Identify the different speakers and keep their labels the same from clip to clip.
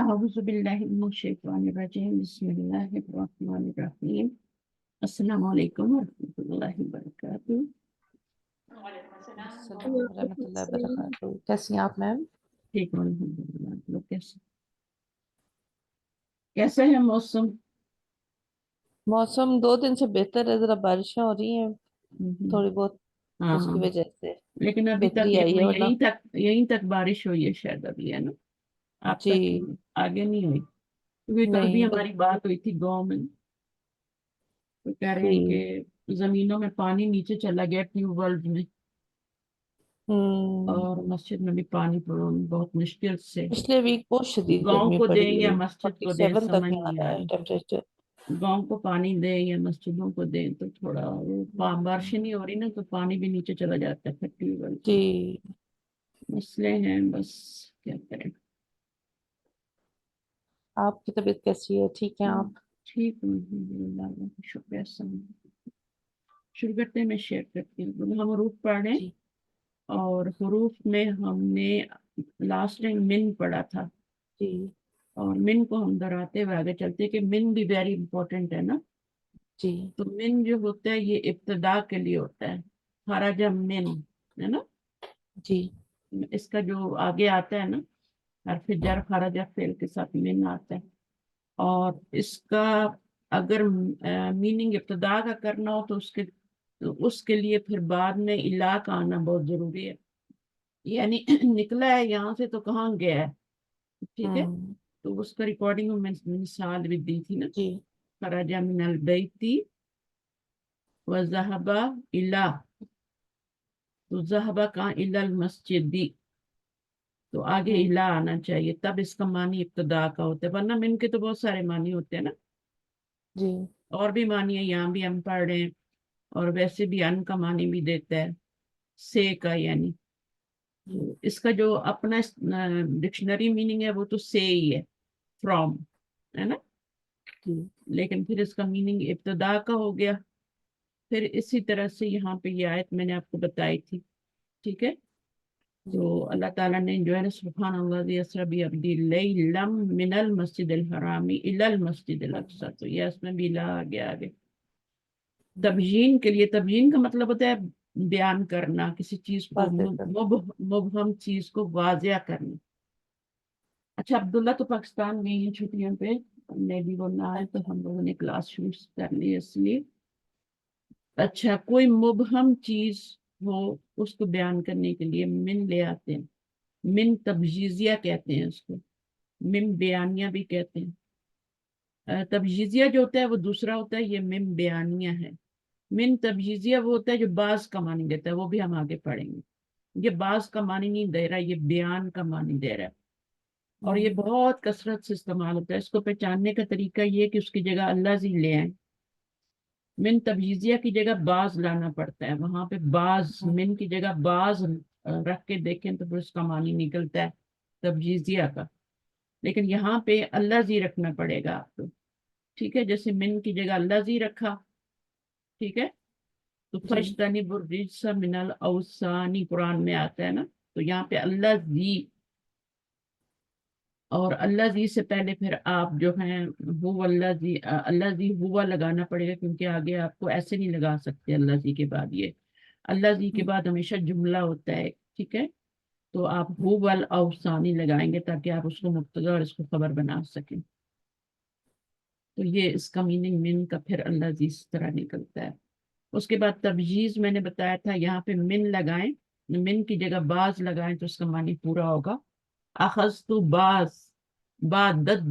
Speaker 1: أعوذ بالله من الشيطان الرجيم بسم الله الرحمن الرحيم السلام عليكم ورحمة الله وبركاته.
Speaker 2: السلام ورحمۃ اللہ وبرکاتہ. کیسی ہیں آپ میم؟
Speaker 1: ٹھیک ہوں الحمدللہ. آپ لوگ کیسے ہیں موسم؟
Speaker 2: موسم 2 دن سے بہتر ہے، ذرا بارشیں ہو رہی ہیں تھوڑی بہت،
Speaker 1: ہاں
Speaker 2: اس کی وجہ سے
Speaker 1: لیکن ابھی تک
Speaker 2: بہتری آئی ہے ورنہ
Speaker 1: یہیں تک بارش ہوئی ہے شاید ابھی، ہے نا؟ آپ
Speaker 2: جی
Speaker 1: تک آگے نہیں ہوئی کیونکہ کل بھی
Speaker 2: نہیں
Speaker 1: ہماری بات ہوئی تھی گاؤں میں، تو کہہ رہے
Speaker 2: جی
Speaker 1: ہیں کہ زمینوں میں پانی نیچے چلا گیا ٹیوب ویل میں،
Speaker 2: ہم
Speaker 1: اور مسجد میں بھی پانی بہت مشکل سے
Speaker 2: پچھلے ویک بہت شدید
Speaker 1: گاؤں
Speaker 2: گرمی
Speaker 1: کو دیں
Speaker 2: پڑی
Speaker 1: یا
Speaker 2: ہے،
Speaker 1: مسجد کو دیں
Speaker 2: 47 تک
Speaker 1: سمجھ
Speaker 2: میں آ
Speaker 1: نہیں
Speaker 2: رہا
Speaker 1: آ
Speaker 2: ہے
Speaker 1: رہا.
Speaker 2: ٹیمپریچر.
Speaker 1: گاؤں کو پانی دیں یا مسجدوں کو دیں تو تھوڑا بارش نہیں ہو رہی نا، تو پانی بھی نیچے چلا جاتا ہے پھر ٹیوب ویل سے.
Speaker 2: جی
Speaker 1: مسئلے ہیں بس، کیا کریں.
Speaker 2: آپ کی طبیعت کیسی ہے؟ ٹھیک ہے آپ؟
Speaker 1: ٹھیک ہوں الحمدللہ، اللہ کا شکر ہے. شروع کرتے ہیں، میں شیئر کرتی ہوں. ہم حروف پڑھ رہے ہیں
Speaker 2: جی
Speaker 1: اور حروف میں ہم نے لاسٹ ٹائم من پڑھا تھا،
Speaker 2: جی
Speaker 1: اور من کو ہم دہراتے ہوئے آگے چلتے کہ من بھی ویری امپورٹنٹ ہے نا.
Speaker 2: جی
Speaker 1: تو من جو ہوتا ہے یہ ابتدا کے لیے ہوتا ہے، خرج من، ہے نا.
Speaker 2: جی
Speaker 1: اس کا جو آگے آتا ہے نا حرف جر خرج فعل کے ساتھ من آتا ہے، اور اس کا اگر میننگ ابتدا کا کرنا ہو تو اس کے لیے پھر بعد میں الا کا آنا بہت ضروری ہے. یعنی نکلا ہے یہاں سے تو کہاں گیا ہے، ٹھیک ہے.
Speaker 2: ہم
Speaker 1: تو اس کا ریکارڈنگ میں مثال بھی دی تھی نا.
Speaker 2: جی
Speaker 1: خرج من البیت وذهب الى، تو ذهب کہاں الى المسجد، تو آگے
Speaker 2: ہم
Speaker 1: الا آنا چاہیے، تب اس کا معنی ابتدا کا ہوتا ہے. ورنہ من کے تو بہت سارے معنی ہوتے ہیں نا،
Speaker 2: جی
Speaker 1: اور بھی معنی ہے. یہاں بھی ہم پڑھ رہے ہیں، اور ویسے بھی ان کا معنی بھی دیتا ہے، سے کا یعنی.
Speaker 2: جی
Speaker 1: اس کا جو اپنا ڈکشنری میننگ ہے وہ تو سے ہی ہے، فرام، ہے نا.
Speaker 2: جی
Speaker 1: لیکن پھر اس کا میننگ ابتدا کا ہو گیا. پھر اسی طرح سے یہاں پہ یہ آیت میں نے آپ کو بتائی تھی، ٹھیک ہے.
Speaker 2: جی
Speaker 1: تو اللہ تعالیٰ نے جو ہے نا سبحان اللہ ذی اسری بعبدہ لیلا من المسجد الحرام الی المسجد الاقصی، تو یہ اس میں بھی لا آگے آگے تبیین کے لیے. تبیین کا مطلب ہوتا ہے بیان کرنا کسی چیز کو،
Speaker 2: واضح کر
Speaker 1: مبہم چیز کو واضح کرنا. اچھا عبداللہ تو پاکستان میں ہی ہیں چھٹیوں پہ، میں بھی وہ نہ آئے تو ہم لوگوں نے کلاس شروع کر لی اس لیے. اچھا کوئی مبہم چیز ہو اس کو بیان کرنے کے لیے من لے آتے ہیں. من تبجیزیہ کہتے ہیں اس کو، من بیانیہ بھی کہتے ہیں. تبجیزیہ جو ہوتا ہے وہ دوسرا ہوتا ہے، یہ من بیانیہ ہے. من تبجیزیہ وہ ہوتا ہے جو بعض کا معنی دیتا ہے، وہ بھی ہم آگے پڑھیں گے. یہ بعض کا معنی نہیں دے رہا، یہ بیان کا معنی دے رہا ہے، اور یہ بہت کثرت سے استعمال ہوتا ہے. اس کو پہچاننے کا طریقہ یہ کہ اس کی جگہ اللہ زی لے آئیں. من تبجیزیہ کی جگہ بعض لانا پڑتا ہے، وہاں پہ بعض، من کی جگہ بعض رکھ کے دیکھیں تو پھر اس کا معنی نکلتا ہے تبجیزیہ کا. لیکن یہاں پہ اللہ زی رکھنا پڑے گا آپ کو، ٹھیک ہے. جیسے من کی جگہ اللہ زی رکھا، ٹھیک ہے. تو
Speaker 2: جی
Speaker 1: فَاجْتَنِبُوا الرِّجْسَ مِنَ الْأَوْثَانِ قرآن میں آتا ہے نا. تو یہاں پہ اللہ زی، اور اللہ زی سے پہلے پھر آپ جو ہیں وہ اللہ زی ہوا لگانا پڑے گا، کیونکہ آگے آپ کو ایسے نہیں لگا سکتے اللہ زی کے بعد. یہ اللہ زی کے بعد ہمیشہ جملہ ہوتا ہے، ٹھیک ہے. تو آپ ہو والاوثانی لگائیں گے تاکہ آپ اس کو مبتدا اور اس کو خبر بنا سکیں. تو یہ اس کا میننگ من کا پھر اللہ زی اس طرح نکلتا ہے. اس کے بعد تبجیز میں نے بتایا تھا، یہاں پہ من لگائیں، من کی جگہ باز لگائیں تو اس کا معنی پورا ہوگا. اخذت باز بادت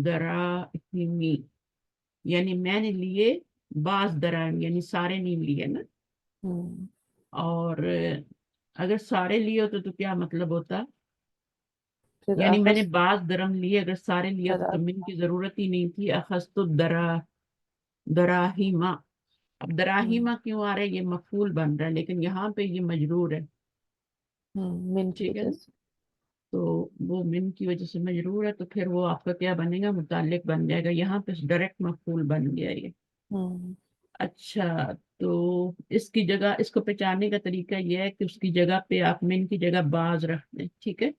Speaker 1: دراہمی، یعنی میں نے لیے باز دراہم، یعنی سارے نہیں لیے نا. اور اگر سارے لیے ہوتے تو کیا مطلب ہوتا،
Speaker 2: پھر
Speaker 1: یعنی میں نے
Speaker 2: آخر
Speaker 1: باز درم لیے، اگر سارے لیے ہوتے تو من کی ضرورت ہی نہیں تھی. اخذت دراہیما، اب دراہیما کیوں آ رہا ہے، یہ مفعول بن رہا ہے لیکن یہاں پہ یہ مجرور ہے،
Speaker 2: من کی
Speaker 1: ٹھیک ہے
Speaker 2: وجہ
Speaker 1: نا.
Speaker 2: سے.
Speaker 1: تو وہ من کی وجہ سے مجرور ہے، تو پھر وہ آپ کا کیا بنے گا، متعلق بن جائے گا. یہاں پہ ڈائریکٹ مفعول بن گیا یہ. اچھا، تو اس کی جگہ، اس کو پہچاننے کا طریقہ یہ ہے کہ اس کی جگہ پہ آپ من کی جگہ باز رکھ دیں، ٹھیک ہے.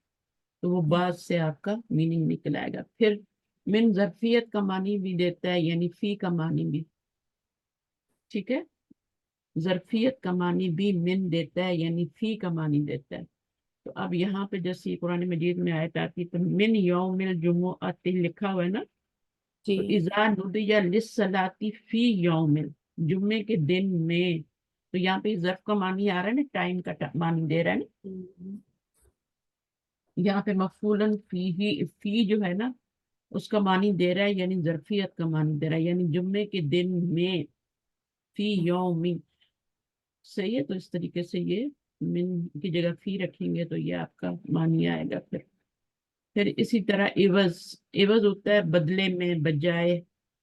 Speaker 1: تو وہ بعض سے آپ کا میننگ نکل آئے گا. پھر من ظرفیت کا معنی بھی دیتا ہے یعنی فی کا معنی بھی. ٹھیک ہے, ظرفیت کا معنی بھی من دیتا ہے یعنی فی کا معنی دیتا ہے. تو اب یہاں پہ جیسے قرآن مجید میں آیت آتی تو من یوم الجمعۃ لکھا ہوا ہے نا,
Speaker 2: جی
Speaker 1: تو اذا نودی للصلاۃ فی یوم, جمعے کے دن میں. تو یہاں پہ ظرف کا معنی آ رہا ہے نا, ٹائم کا معنی دے رہا ہے نا. یہاں پہ مفعولن فی جو ہے نا اس کا معنی دے رہا ہے یعنی ظرفیت کا معنی دے رہا ہے یعنی جمعے کے دن میں, فی یوم. صحیح ہے, تو اس طریقے سے یہ من کی جگہ فی رکھیں گے تو یہ آپ کا معنی آئے گا. پھر اسی طرح عوض, عوض ہوتا ہے بدلے میں, بجائے.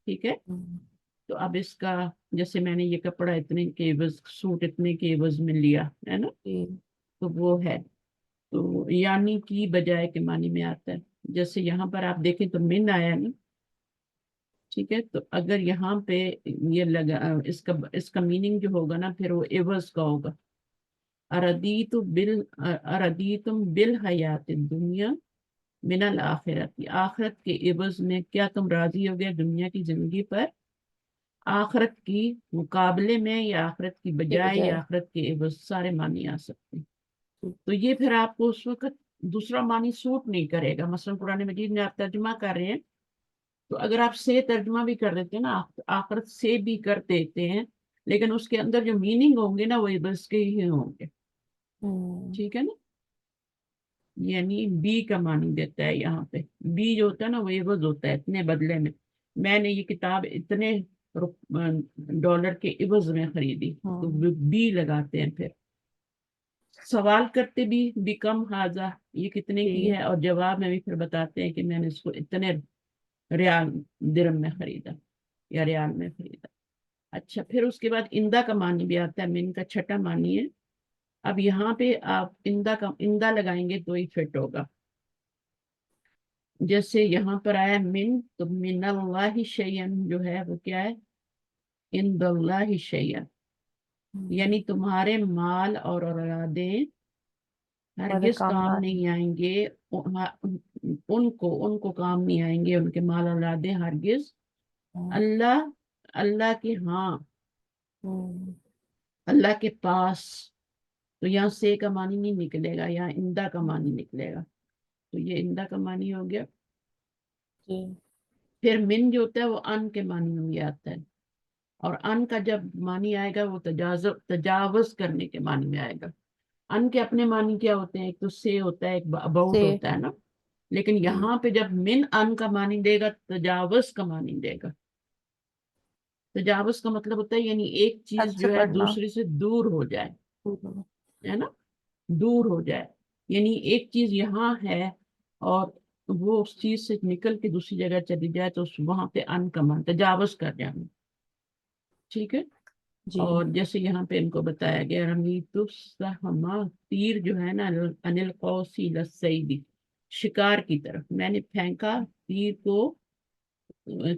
Speaker 1: ٹھیک ہے, تو اب اس کا جیسے میں نے یہ کپڑا اتنے کے عوض, سوٹ اتنے کے عوض میں لیا ہے نا, تو وہ ہے. تو یعنی کی بجائے کے معنی میں آتا ہے. جیسے یہاں پر آپ دیکھیں تو من آیا نا. ٹھیک ہے, تو اگر یہاں پہ یہ لگا اس کا میننگ جو ہوگا نا پھر وہ عوض کا ہوگا. اردیتم بالحیات الدنیا من الآخرت, آخرت کے عوض میں کیا تم راضی ہو گئے دنیا کی زندگی پر آخرت کی مقابلے میں, یا آخرت کی بجائے, یا آخرت کے عوض, سارے معنی آ سکتے ہیں. تو یہ پھر آپ کو اس وقت دوسرا معنی سوٹ نہیں کرے گا. مثلا قرآن مجید میں آپ ترجمہ کر رہے ہیں تو اگر آپ سے ترجمہ بھی کر دیتے ہیں نا, آخرت سے بھی کر دیتے ہیں, لیکن اس کے اندر جو میننگ ہوں گے نا وہ عوض کے ہی ہوں گے. ٹھیک ہے نا, یعنی بی کا معنی دیتا ہے یہاں پہ. بی جو ہوتا ہے نا وہ عوض ہوتا ہے, اتنے بدلے میں نے یہ کتاب اتنے ڈالر کے عوض میں خریدی, تو بی لگاتے ہیں. پھر سوال کرتے بھی کم حاضہ, یہ کتنے کی ہے, اور جواب میں بھی پھر بتاتے ہیں کہ میں نے اس کو اتنے ریال درم میں خریدا یا ریال میں خریدا. اچھا, پھر اس کے بعد اندہ کا معنی بھی آتا ہے, من کا چھٹا معنی ہے. اب یہاں پہ آپ اندہ لگائیں گے تو ہی فٹ ہوگا. جیسے یہاں پر آیا من, تو من اللہ شیئن جو ہے وہ کیا ہے, عند اللہ شیئن, یعنی تمہارے مال اور اولادیں ہرگز کام نہیں آئیں گے ان کو کام نہیں آئیں گے, ان کے مال اولادیں ہرگز اللہ کے ہاں, اللہ کے پاس. تو یہاں سے کا معنی نہیں نکلے گا, یہاں اندہ کا معنی نکلے گا. تو یہ اندہ کا معنی ہو گیا. پھر من جو ہوتا ہے وہ ان کے معنی میں بھی آتا ہے, اور ان کا جب معنی آئے گا وہ تجاوز کرنے کے معنی میں آئے گا. ان کے اپنے معنی کیا ہوتے ہیں, ایک تو سے ہوتا ہے, ایک اباؤٹ ہوتا ہے نا, لیکن یہاں پہ جب من ان کا معنی دے گا تجاوز کا معنی دے گا. تجاوز کا مطلب ہوتا ہے یعنی ایک چیز جو ہے دوسری سے دور ہو جائے, ہے نا, دور ہو جائے. یعنی ایک چیز یہاں ہے اور وہ اس چیز سے نکل کے دوسری جگہ چلی جائے تو وہاں پہ ان کا معنی تجاوز کر جانا. ٹھیک ہے, اور جیسے یہاں پہ ان کو بتایا گیا رمیت السہما, تیر جو ہے نا, انل قوسی للصیدی, شکار کی طرف میں نے پھینکا تیر کو,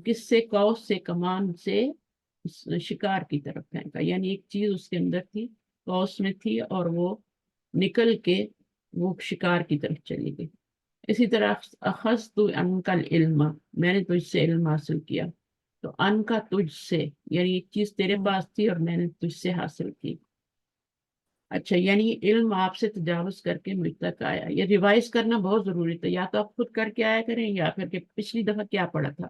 Speaker 1: کس سے, قوس سے, کمان سے, شکار کی طرف پھینکا. یعنی ایک چیز اس کے اندر تھی, قوس میں تھی, اور وہ نکل کے وہ شکار کی طرف چلی گئی. اسی طرح اخذت عنک العلم, میں نے تجھ سے علم حاصل کیا. تو ان کا تجھ سے, یعنی ایک چیز تیرے پاس تھی اور میں نے تجھ سے حاصل کی. اچھا, یعنی علم آپ سے تجاوز کر کے مجھ تک آیا. یہ ریوائز کرنا بہت ضروری تھا, یا تو آپ خود کر کے آیا کریں یا پھر کہ پچھلی دفعہ کیا پڑھا تھا.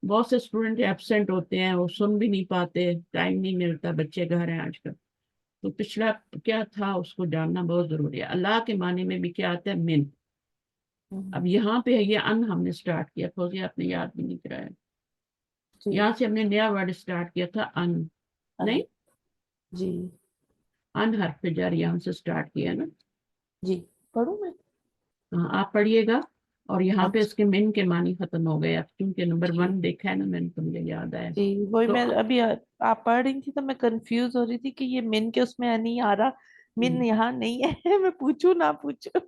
Speaker 1: بہت سے اسٹوڈنٹ ایبسینٹ ہوتے ہیں, وہ سن بھی نہیں پاتے, ٹائم نہیں ملتا, بچے گھر ہیں آج کل. تو پچھلا کیا تھا اس کو جاننا بہت ضروری ہے. اللہ کے معنی میں بھی کیا آتا ہے, من. اب یہاں پہ یہ ان ہم نے سٹارٹ کیا, فوزی آپ نے یاد بھی نہیں کرایا. یہاں سے ہم نے نیا ورڈ سٹارٹ کیا تھا ان, نہیں
Speaker 2: جی,
Speaker 1: ان حرف جر یہاں سے سٹارٹ کیا نا.
Speaker 2: جی پڑھوں میں؟
Speaker 1: ہاں آپ پڑھیے گا. اور یہاں پہ اس کے من کے معنی ختم ہو گئے, اب کیونکہ نمبر 1 دیکھا ہے نا میں نے, تو مجھے یاد آیا.
Speaker 2: جی وہی
Speaker 1: تو
Speaker 2: میں ابھی آپ پڑھ رہی تھی تو میں کنفیوز ہو رہی تھی کہ یہ من کے اس میں نہیں آ رہا, من یہاں نہیں ہے, میں پوچھوں نہ پوچھوں.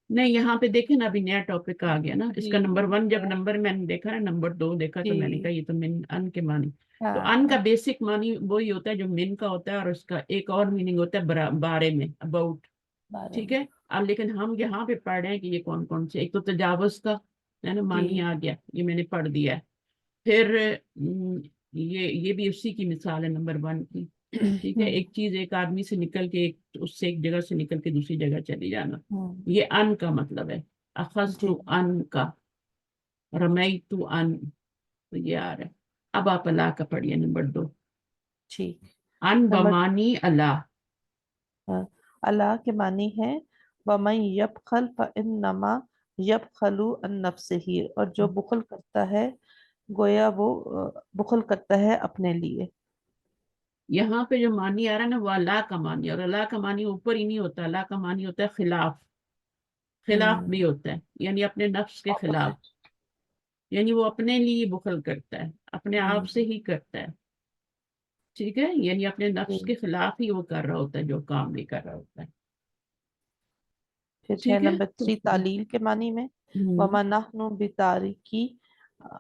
Speaker 1: نہیں, یہاں پہ دیکھیں نا, ابھی نیا ٹاپک آ گیا نا اس کا.
Speaker 2: جی
Speaker 1: نمبر 1 جب نمبر میں نے دیکھا نا, نمبر 2 دیکھا تو میں نے
Speaker 2: جی,
Speaker 1: کہا یہ تو من ان کے معنی. تو ان کا
Speaker 2: ہاں
Speaker 1: بیسک معنی وہی ہوتا ہے جو من کا ہوتا ہے, اور اس کا ایک اور میننگ ہوتا ہے بارے میں, اباؤٹ. ٹھیک
Speaker 2: 12
Speaker 1: ہے. اب لیکن ہم یہاں پہ پڑھ رہے ہیں کہ یہ کون کون سے. ایک تو تجاوز کا ہے نا
Speaker 2: جی
Speaker 1: معنی آ گیا, یہ میں نے پڑھ دیا ہے. پھر یہ بھی اسی کی مثال ہے نمبر 1 کی. ٹھیک ہے, ایک چیز ایک آدمی سے نکل کے اس سے ایک جگہ سے نکل کے دوسری جگہ چلی جانا. یہ ان کا مطلب ہے. اخذت
Speaker 2: جی
Speaker 1: ان کا, رمیت ان, تو یہ آ رہا ہے. اب آپ اللہ کا پڑھیے نمبر 2.
Speaker 2: ٹھیک.
Speaker 1: ان
Speaker 2: نمبر
Speaker 1: بمانی اللہ.
Speaker 2: اللہ کے معنی ہے وَمَن يَبْخَلْ فَإِنَّمَا يَبْخَلُ عَن نَفْسِهِ, اور جو بخل کرتا ہے گویا وہ بخل کرتا ہے اپنے لیے.
Speaker 1: یہاں پہ جو معنی آ رہا ہے نا وہ اللہ کا معنی, اور اللہ کا معنی اوپر ہی نہیں ہوتا. اللہ کا معنی ہوتا ہے خلاف. خلاف بھی ہوتا ہے, یعنی اپنے نفس کے خلاف.
Speaker 2: اپوزٹ.
Speaker 1: یعنی وہ اپنے لیے بخل کرتا ہے, اپنے آپ سے ہی کرتا ہے. ٹھیک ہے, یعنی اپنے
Speaker 2: جی.
Speaker 1: نفس کے خلاف ہی وہ کر رہا ہوتا ہے جو کام بھی کر رہا ہوتا ہے.
Speaker 2: پھر ہے
Speaker 1: ٹھیک ہے
Speaker 2: نمبر
Speaker 1: تو
Speaker 2: 3 تعلیل کے معنی میں
Speaker 1: ہوں
Speaker 2: وَمَا نَحْنُ بِتَارِكِي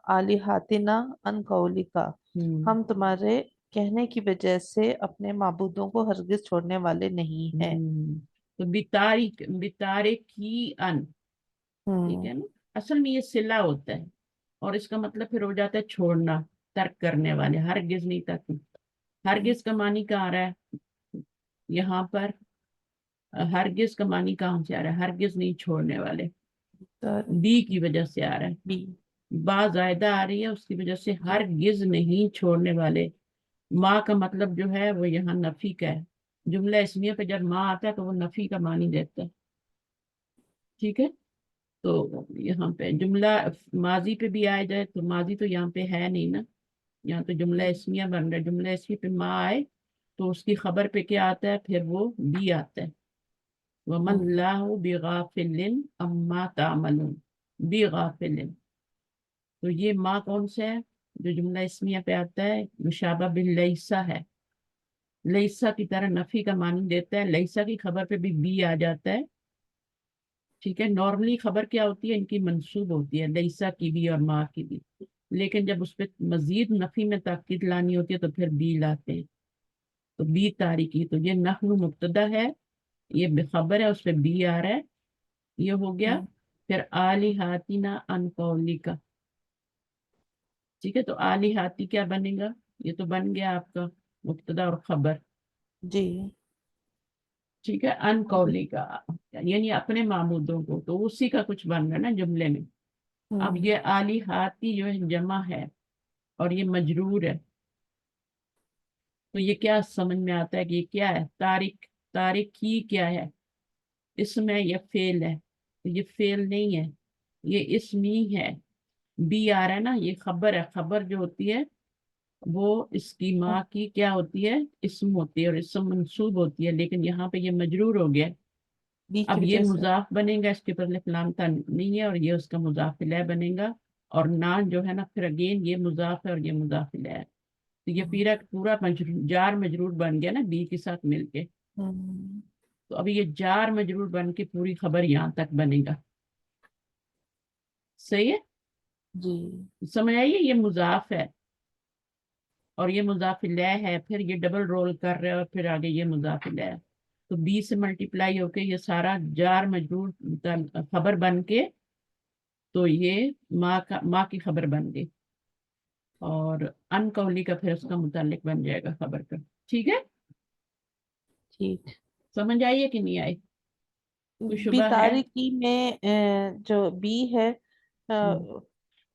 Speaker 2: آلِهَتِنَا عَنْ قَوْلِكَ,
Speaker 1: ہوں
Speaker 2: ہم تمہارے کہنے کی وجہ سے اپنے معبودوں کو ہرگز چھوڑنے والے نہیں ہیں.
Speaker 1: تو بتارک کی ان. ٹھیک ہے نا, اصل میں یہ صلہ ہوتا ہے, اور اس کا مطلب پھر ہو جاتا ہے چھوڑنا, ترک کرنے والے. ہرگز نہیں ترک. ہرگز کا معنی کہاں آ رہا ہے یہاں پر؟ ہرگز کا معنی کہاں سے آ رہا ہے؟ ہرگز نہیں چھوڑنے والے. بی کی وجہ سے آ رہا ہے.
Speaker 2: بی.
Speaker 1: با زائدہ آ رہی ہے, اس کی وجہ سے ہرگز نہیں چھوڑنے والے. ماں کا مطلب جو ہے وہ یہاں نفی کا ہے. جملہ اسمیہ پہ جب ماں آتا ہے تو وہ نفی کا معنی دیتا ہے. ٹھیک ہے, تو یہاں پہ جملہ ماضی پہ بھی آئے جائے تو ماضی تو یہاں پہ ہے نہیں نا, یہاں تو جملہ اسمیہ بن رہا ہے. جملہ اسمیہ پہ ماں آئے تو اس کی خبر پہ کیا آتا ہے؟ پھر وہ بھی آتا ہے. وَمَا اللَّهُ بِغَافِلٍ عَمَّا تَعْمَلُونَ. بِغَافِلٍ, تو یہ ماں کون سے ہے جو جملہ اسمیہ پہ آتا ہے؟ مشابہ باللیسا ہے. لیسا کی طرح نفی کا معنی دیتا ہے. لیسا کی خبر پہ بھی آ جاتا ہے. ٹھیک ہے, نارملی خبر کیا ہوتی ہے ان کی؟ منصوب ہوتی ہے, لیسا کی بھی اور ماں کی بھی. لیکن جب اس پہ مزید نفی میں تاکید لانی ہوتی ہے تو پھر بی لاتے ہیں. تو بی تاریخی, تو یہ نحن مبتدا ہے, یہ خبر ہے, اس پہ بی آ رہا ہے. یہ ہو گیا. پھر آلہاتنا ان قولی کا. ٹھیک ہے, تو آلہاتی کیا بنے گا؟ یہ تو بن گیا آپ کا مبتدا اور خبر.
Speaker 2: جی.
Speaker 1: ٹھیک ہے, ان قولی کا یعنی اپنے معبودوں کو, تو اسی کا کچھ بن رہا ہے نا جملے میں. اب یہ آلہاتی جو ہے جمع ہے اور یہ مجرور ہے, تو یہ کیا سمجھ میں آتا ہے کہ یہ کیا ہے؟ تارک. تارکی کیا ہے؟ اسم ہے یا فعل ہے؟ تو یہ فعل نہیں ہے, یہ اسم ہی ہے. بی آ رہا ہے نا, یہ خبر ہے. خبر جو ہوتی ہے وہ اس کی ماں کی کیا ہوتی ہے؟ اسم ہوتی ہے, اور اسم منصوب ہوتی ہے. لیکن یہاں پہ یہ مجرور ہو گیا.
Speaker 2: بی کی
Speaker 1: اب یہ
Speaker 2: وجہ سے.
Speaker 1: مضاف بنے گا, اس کے بدلے فلام تھا نہیں ہے, اور یہ اس کا مضاف الیہ بنے گا. اور نان جو ہے نا, پھر اگین یہ مضاف ہے اور یہ مضاف الیہ ہے. تو یہ پورا جار مجرور بن گیا نا بی کے ساتھ مل کے. تو اب یہ جار مجرور بن کے پوری خبر یہاں تک بنے گا. صحیح ہے,
Speaker 2: جی.
Speaker 1: سمجھ آئیے؟ یہ مضاف ہے اور یہ مضاف الیہ ہے, پھر یہ ڈبل رول کر رہے ہیں, اور پھر آگے یہ مضاف الیہ ہے. تو بی سے ملٹیپلائی ہو کے یہ سارا جار مجرور خبر بن کے, تو یہ ماں کی خبر بن گئی. اور ان قولی کا پھر اس کا متعلق بن جائے گا خبر کا. ٹھیک ہے,
Speaker 2: ٹھیک.
Speaker 1: سمجھ آئیے کہ نہیں آئی؟ کوئی
Speaker 2: بی
Speaker 1: شبہ ہے؟
Speaker 2: تاریکی میں جو بی ہے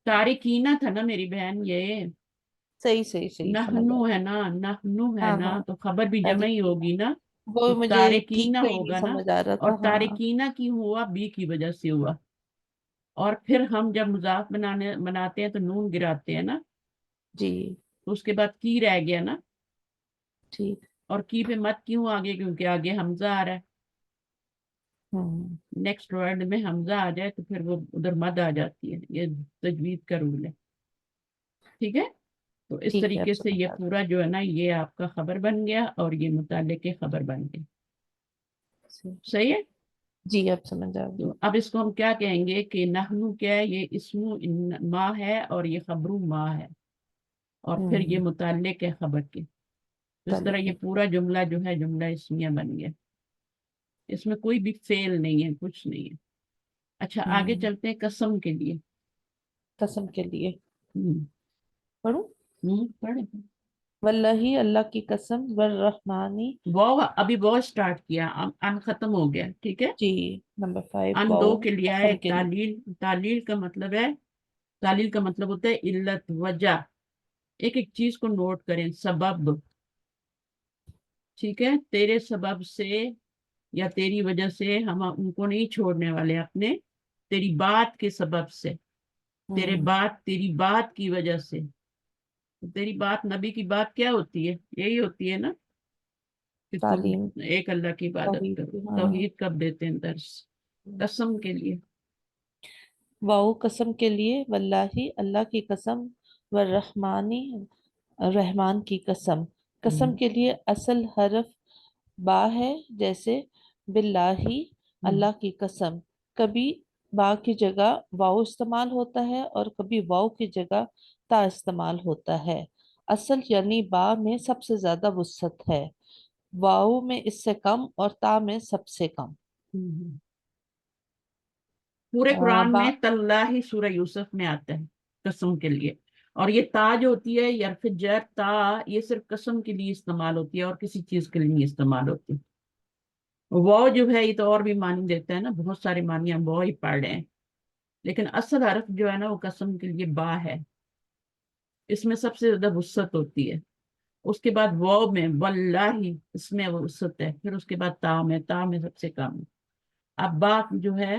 Speaker 1: تارکینہ تھا نا میری بہن, یہ
Speaker 2: صحیح صحیح صحیح سمجھ
Speaker 1: نحنو
Speaker 2: آ
Speaker 1: ہے نا, نحنو ہے
Speaker 2: ہاں
Speaker 1: نا,
Speaker 2: ہاں
Speaker 1: تو خبر بھی جمع ہی
Speaker 2: تاریکی.
Speaker 1: ہوگی نا.
Speaker 2: وہ
Speaker 1: تو
Speaker 2: مجھے ٹھیک
Speaker 1: تارکینہ
Speaker 2: سے ہی نہیں
Speaker 1: ہوگا نا,
Speaker 2: سمجھ آ رہا
Speaker 1: اور
Speaker 2: تھا. ہاں.
Speaker 1: تارکینہ کی ہوا بی کی وجہ سے ہوا. اور پھر ہم جب مضاف بناتے ہیں تو نون گراتے ہیں نا,
Speaker 2: جی.
Speaker 1: تو اس کے بعد کی رہ گیا نا.
Speaker 2: ٹھیک.
Speaker 1: اور کی پہ مت کیوں آگے؟ کیونکہ آگے حمزہ آ رہا ہے. نیکسٹ ورڈ میں حمزہ آ جائے تو پھر وہ ادھر مد آ جاتی ہے. یہ تجوید کا رول ہے. ٹھیک ہے, تو اس
Speaker 2: ٹھیک ہے اب
Speaker 1: طریقے سے
Speaker 2: سمجھ
Speaker 1: یہ
Speaker 2: آ رہا
Speaker 1: پورا جو ہے نا یہ آپ کا خبر بن گیا, اور یہ متعلق کے خبر بن گئی.
Speaker 2: ہے.
Speaker 1: صحیح ہے.
Speaker 2: جی اب سمجھ آ
Speaker 1: تو
Speaker 2: گیا.
Speaker 1: اب اس کو ہم کیا کہیں گے کہ نحنو کیا ہے؟ یہ اسم ماں ہے, اور یہ خبرو ماں ہے, اور پھر یہ متعلق ہے خبر کے. تو اس طرح یہ
Speaker 2: تعلیق.
Speaker 1: پورا جملہ جو ہے جملہ اسمیہ بن گیا. اس میں کوئی بھی فیل نہیں ہے، کچھ نہیں ہے۔ اچھا آگے چلتے ہیں قسم کے لیے۔
Speaker 2: قسم کے لیے
Speaker 1: ہم،
Speaker 2: پڑھوں؟
Speaker 1: پڑھیں۔
Speaker 2: واللہ اللہ کی قسم، والرحمانی،
Speaker 1: واو ابھی واو اسٹارٹ کیا، ان ختم ہو گیا، ٹھیک ہے۔
Speaker 2: جی نمبر 5
Speaker 1: ان
Speaker 2: واؤ
Speaker 1: دو کے لیے آئے
Speaker 2: قسم
Speaker 1: ایک
Speaker 2: کے لیے۔
Speaker 1: تعلیل، تعلیل کا مطلب ہے، تعلیل کا مطلب ہوتا ہے علت، وجہ، ایک ایک چیز کو نوٹ کریں، سبب، ٹھیک ہے، تیرے سبب سے یا تیری وجہ سے ہم ان کو نہیں چھوڑنے والے اپنے، تیری بات کے سبب سے، تیری بات کی وجہ سے۔ تیری بات، نبی کی بات کیا ہوتی ہے؟ یہی ہوتی ہے نا کہ تم
Speaker 2: تعلیم،
Speaker 1: ایک اللہ کی عبادت
Speaker 2: توحید
Speaker 1: کرو۔
Speaker 2: کی، ہاں۔
Speaker 1: توحید کب دیتے ہیں درس؟ قسم کے لیے۔
Speaker 2: واؤ قسم کے لیے، واللہ اللہ کی قسم، والرحمانی رحمان کی قسم۔ قسم کے لیے اصل حرف با ہے، جیسے باللہ اللہ کی قسم، کبھی با کی جگہ واؤ استعمال ہوتا ہے اور کبھی واؤ کی جگہ تا استعمال ہوتا ہے۔ اصل یعنی با میں سب سے زیادہ وسعت ہے، واؤ میں اس سے کم اور تا میں سب سے کم۔
Speaker 1: پورے قرآن
Speaker 2: با
Speaker 1: میں تاللہ سورہ یوسف میں آتا ہے قسم کے لیے، اور یہ تا جو ہوتی ہے یا پھر جر تا، یہ صرف قسم کے لیے استعمال ہوتی ہے اور کسی چیز کے لیے نہیں استعمال ہوتی۔ واو جو ہے یہ تو اور بھی معنی دیتا ہے نا، بہت سارے معنی ہم واو ہی پڑھ رہے ہیں، لیکن اصل حرف جو ہے نا وہ قسم کے لیے با ہے، اس میں سب سے زیادہ وسعت ہوتی ہے۔ اس کے بعد واو میں واللہ، اس میں وسعت ہے، پھر اس کے بعد تا میں، تا میں سب سے کم ہے۔ اب با جو ہے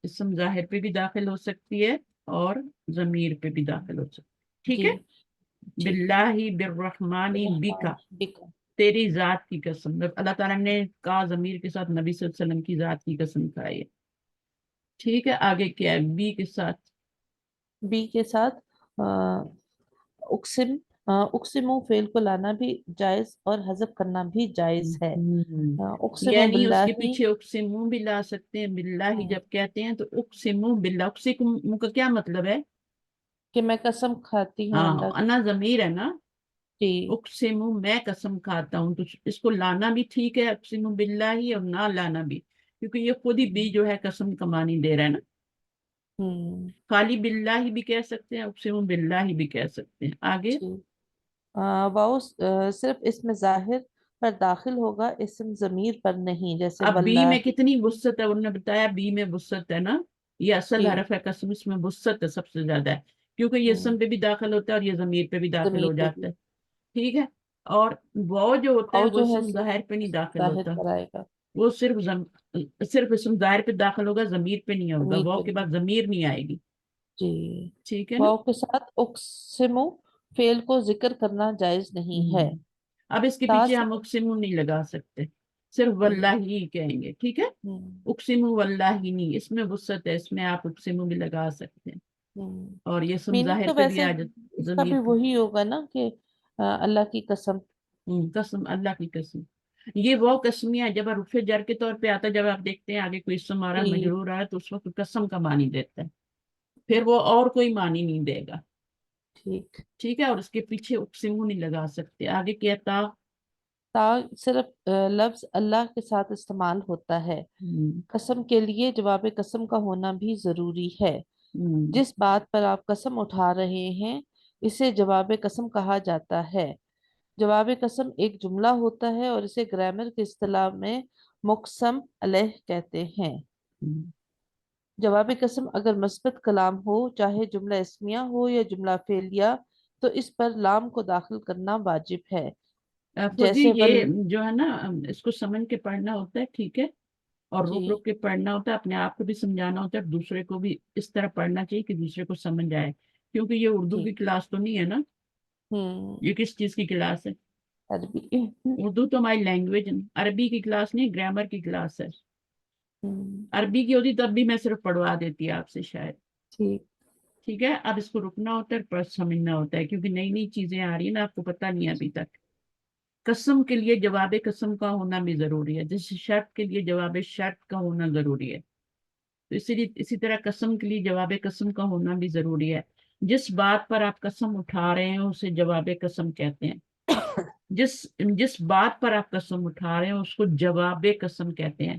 Speaker 1: اسم ظاہر پہ بھی داخل ہو سکتی ہے اور ضمیر پہ بھی داخل ہو سکتی ہے، ٹھیک
Speaker 2: جی
Speaker 1: ہے۔
Speaker 2: ٹھیک ہے۔
Speaker 1: باللہ بالرحمن بکا،
Speaker 2: الرحمن بک،
Speaker 1: تیری ذات کی قسم، اللہ تعالیٰ نے کہا ضمیر کے ساتھ نبی صلی اللہ علیہ وسلم کی ذات کی قسم کھائی ہے، ٹھیک ہے۔ آگے کیا ہے بی کے ساتھ؟
Speaker 2: بی کے ساتھ اقسم، اقسمو فعل کو لانا بھی جائز اور حذف کرنا بھی جائز ہے۔
Speaker 1: ہم،
Speaker 2: اقسم
Speaker 1: یعنی اس
Speaker 2: باللہ،
Speaker 1: کے پیچھے اقسمو بھی لا سکتے ہیں، باللہ جب کہتے ہیں تو اقسمو باللہ، اقسم کا کیا مطلب ہے؟
Speaker 2: کہ میں قسم کھاتی ہوں
Speaker 1: ہاں،
Speaker 2: اللہ کی۔
Speaker 1: انا ضمیر ہے نا،
Speaker 2: جی
Speaker 1: اقسم میں قسم کھاتا ہوں، تو اس کو لانا بھی ٹھیک ہے اقسم باللہ ہی، اور نہ لانا بھی، کیونکہ یہ خود ہی بھی جو ہے قسم کا معنی دے رہا ہے نا۔
Speaker 2: ہوں
Speaker 1: خالی باللہ بھی کہہ سکتے ہیں، اقسم باللہ بھی کہہ سکتے ہیں۔ آگے
Speaker 2: جی واؤ صرف اسم ظاہر پر داخل ہوگا، اسم ضمیر پر نہیں، جیسے
Speaker 1: اب بی
Speaker 2: واللہ۔
Speaker 1: میں کتنی وسعت ہے؟ انہوں نے بتایا بی میں وسعت ہے نا، یہ اصل
Speaker 2: جی
Speaker 1: حرف ہے قسم، اس میں وسعت ہے سب سے زیادہ ہے، کیونکہ یہ
Speaker 2: ہوں
Speaker 1: اسم پہ بھی داخل ہوتا ہے اور یہ ضمیر پہ بھی داخل
Speaker 2: ضمیر
Speaker 1: ہو
Speaker 2: پہ بھی،
Speaker 1: جاتا ہے، ٹھیک ہے۔ اور وہ جو ہوتا ہے
Speaker 2: واؤ
Speaker 1: وہ
Speaker 2: جو ہے
Speaker 1: اسم
Speaker 2: صرف
Speaker 1: ظاہر پہ نہیں داخل
Speaker 2: ظاہر
Speaker 1: ہوتا،
Speaker 2: پر آئے گا،
Speaker 1: وہ صرف اسم ظاہر پہ داخل ہوگا، ضمیر پہ نہیں ہوگا،
Speaker 2: ضمیر
Speaker 1: واؤ
Speaker 2: پہ
Speaker 1: کے
Speaker 2: نہیں۔
Speaker 1: بعد ضمیر نہیں آئے گی،
Speaker 2: جی
Speaker 1: ٹھیک ہے نا۔
Speaker 2: واؤ کے ساتھ اقسمو فعل کو ذکر کرنا جائز نہیں ہے۔
Speaker 1: ہم، اب اس کے
Speaker 2: تا
Speaker 1: پیچھے ہم
Speaker 2: صرف،
Speaker 1: اقسم نہیں لگا سکتے، صرف
Speaker 2: جی
Speaker 1: واللہ ہی کہیں گے، ٹھیک ہے۔
Speaker 2: ہوں
Speaker 1: اقسم واللہ ہی نہیں، اس میں وسعت ہے، اس میں آپ اقسم بھی لگا سکتے ہیں،
Speaker 2: ہوں
Speaker 1: اور یہ اسم
Speaker 2: میننگ
Speaker 1: ظاہر
Speaker 2: تو
Speaker 1: پہ بھی
Speaker 2: ویسے
Speaker 1: آ جاتا
Speaker 2: اس کا
Speaker 1: ضمیر
Speaker 2: بھی
Speaker 1: پہ۔
Speaker 2: وہی ہوگا نا کہ اللہ کی قسم۔
Speaker 1: قسم، اللہ کی قسم، یہ وہ قسمیہ جب رفع جر کے طور پہ آتا ہے، جب آپ دیکھتے ہیں آگے کوئی اسم آ رہا ہے،
Speaker 2: جی
Speaker 1: مجرور آ رہا ہے، تو اس وقت قسم کا معنی دیتا ہے، پھر وہ اور کوئی معنی نہیں دے گا،
Speaker 2: ٹھیک۔
Speaker 1: ٹھیک ہے، اور اس کے پیچھے اقسم نہیں لگا سکتے۔ آگے کیا تھا؟
Speaker 2: تا صرف لفظ اللہ کے ساتھ استعمال ہوتا ہے۔
Speaker 1: ہم،
Speaker 2: قسم کے لیے جواب قسم کا ہونا بھی ضروری ہے۔
Speaker 1: ہم،
Speaker 2: جس بات پر آپ قسم اٹھا رہے ہیں اسے جواب قسم کہا جاتا ہے۔ جواب قسم ایک جملہ ہوتا ہے اور اسے گرامر کی اصطلاح میں مقسم علیہ کہتے ہیں۔
Speaker 1: ہم۔
Speaker 2: جواب قسم اگر مثبت کلام ہو، چاہے جملہ اسمیہ ہو یا جملہ فعلیہ، تو اس پر لام کو داخل کرنا واجب ہے،
Speaker 1: فوجی
Speaker 2: جیسے
Speaker 1: یہ جو ہے نا، اس کو سمجھ کے پڑھنا ہوتا ہے، ٹھیک ہے، اور
Speaker 2: جی
Speaker 1: رک رک کے پڑھنا ہوتا ہے، اپنے آپ کو بھی سمجھانا ہوتا ہے، دوسرے کو بھی اس طرح پڑھنا چاہیے کہ دوسرے کو سمجھ آئے، کیونکہ یہ اردو
Speaker 2: جی
Speaker 1: کی کلاس تو نہیں ہے نا،
Speaker 2: ہوں
Speaker 1: یہ کس چیز کی کلاس ہے؟
Speaker 2: عربی
Speaker 1: اردو تو ہماری لینگویج ہے، عربی کی کلاس نہیں، گرامر کی کلاس ہے۔
Speaker 2: ہوں
Speaker 1: عربی کی ہوتی تب بھی میں صرف پڑھوا دیتی آپ سے شاید،
Speaker 2: ٹھیک
Speaker 1: ٹھیک ہے۔ اب اس کو رکنا ہوتا ہے، پر سمجھنا ہوتا ہے، کیونکہ نئی نئی چیزیں آ رہی ہیں نا، آپ کو پتہ نہیں ہے ابھی تک۔ قسم کے لیے جواب قسم کا ہونا بھی ضروری ہے، جیسے شرط کے لیے جواب شرط کا ہونا ضروری ہے، تو اسی طرح قسم کے لیے جواب قسم کا ہونا بھی ضروری ہے۔ جس بات پر آپ قسم اٹھا رہے ہیں اسے جواب قسم کہتے ہیں، جس جس بات پر آپ قسم اٹھا رہے ہیں اس کو جواب قسم کہتے ہیں۔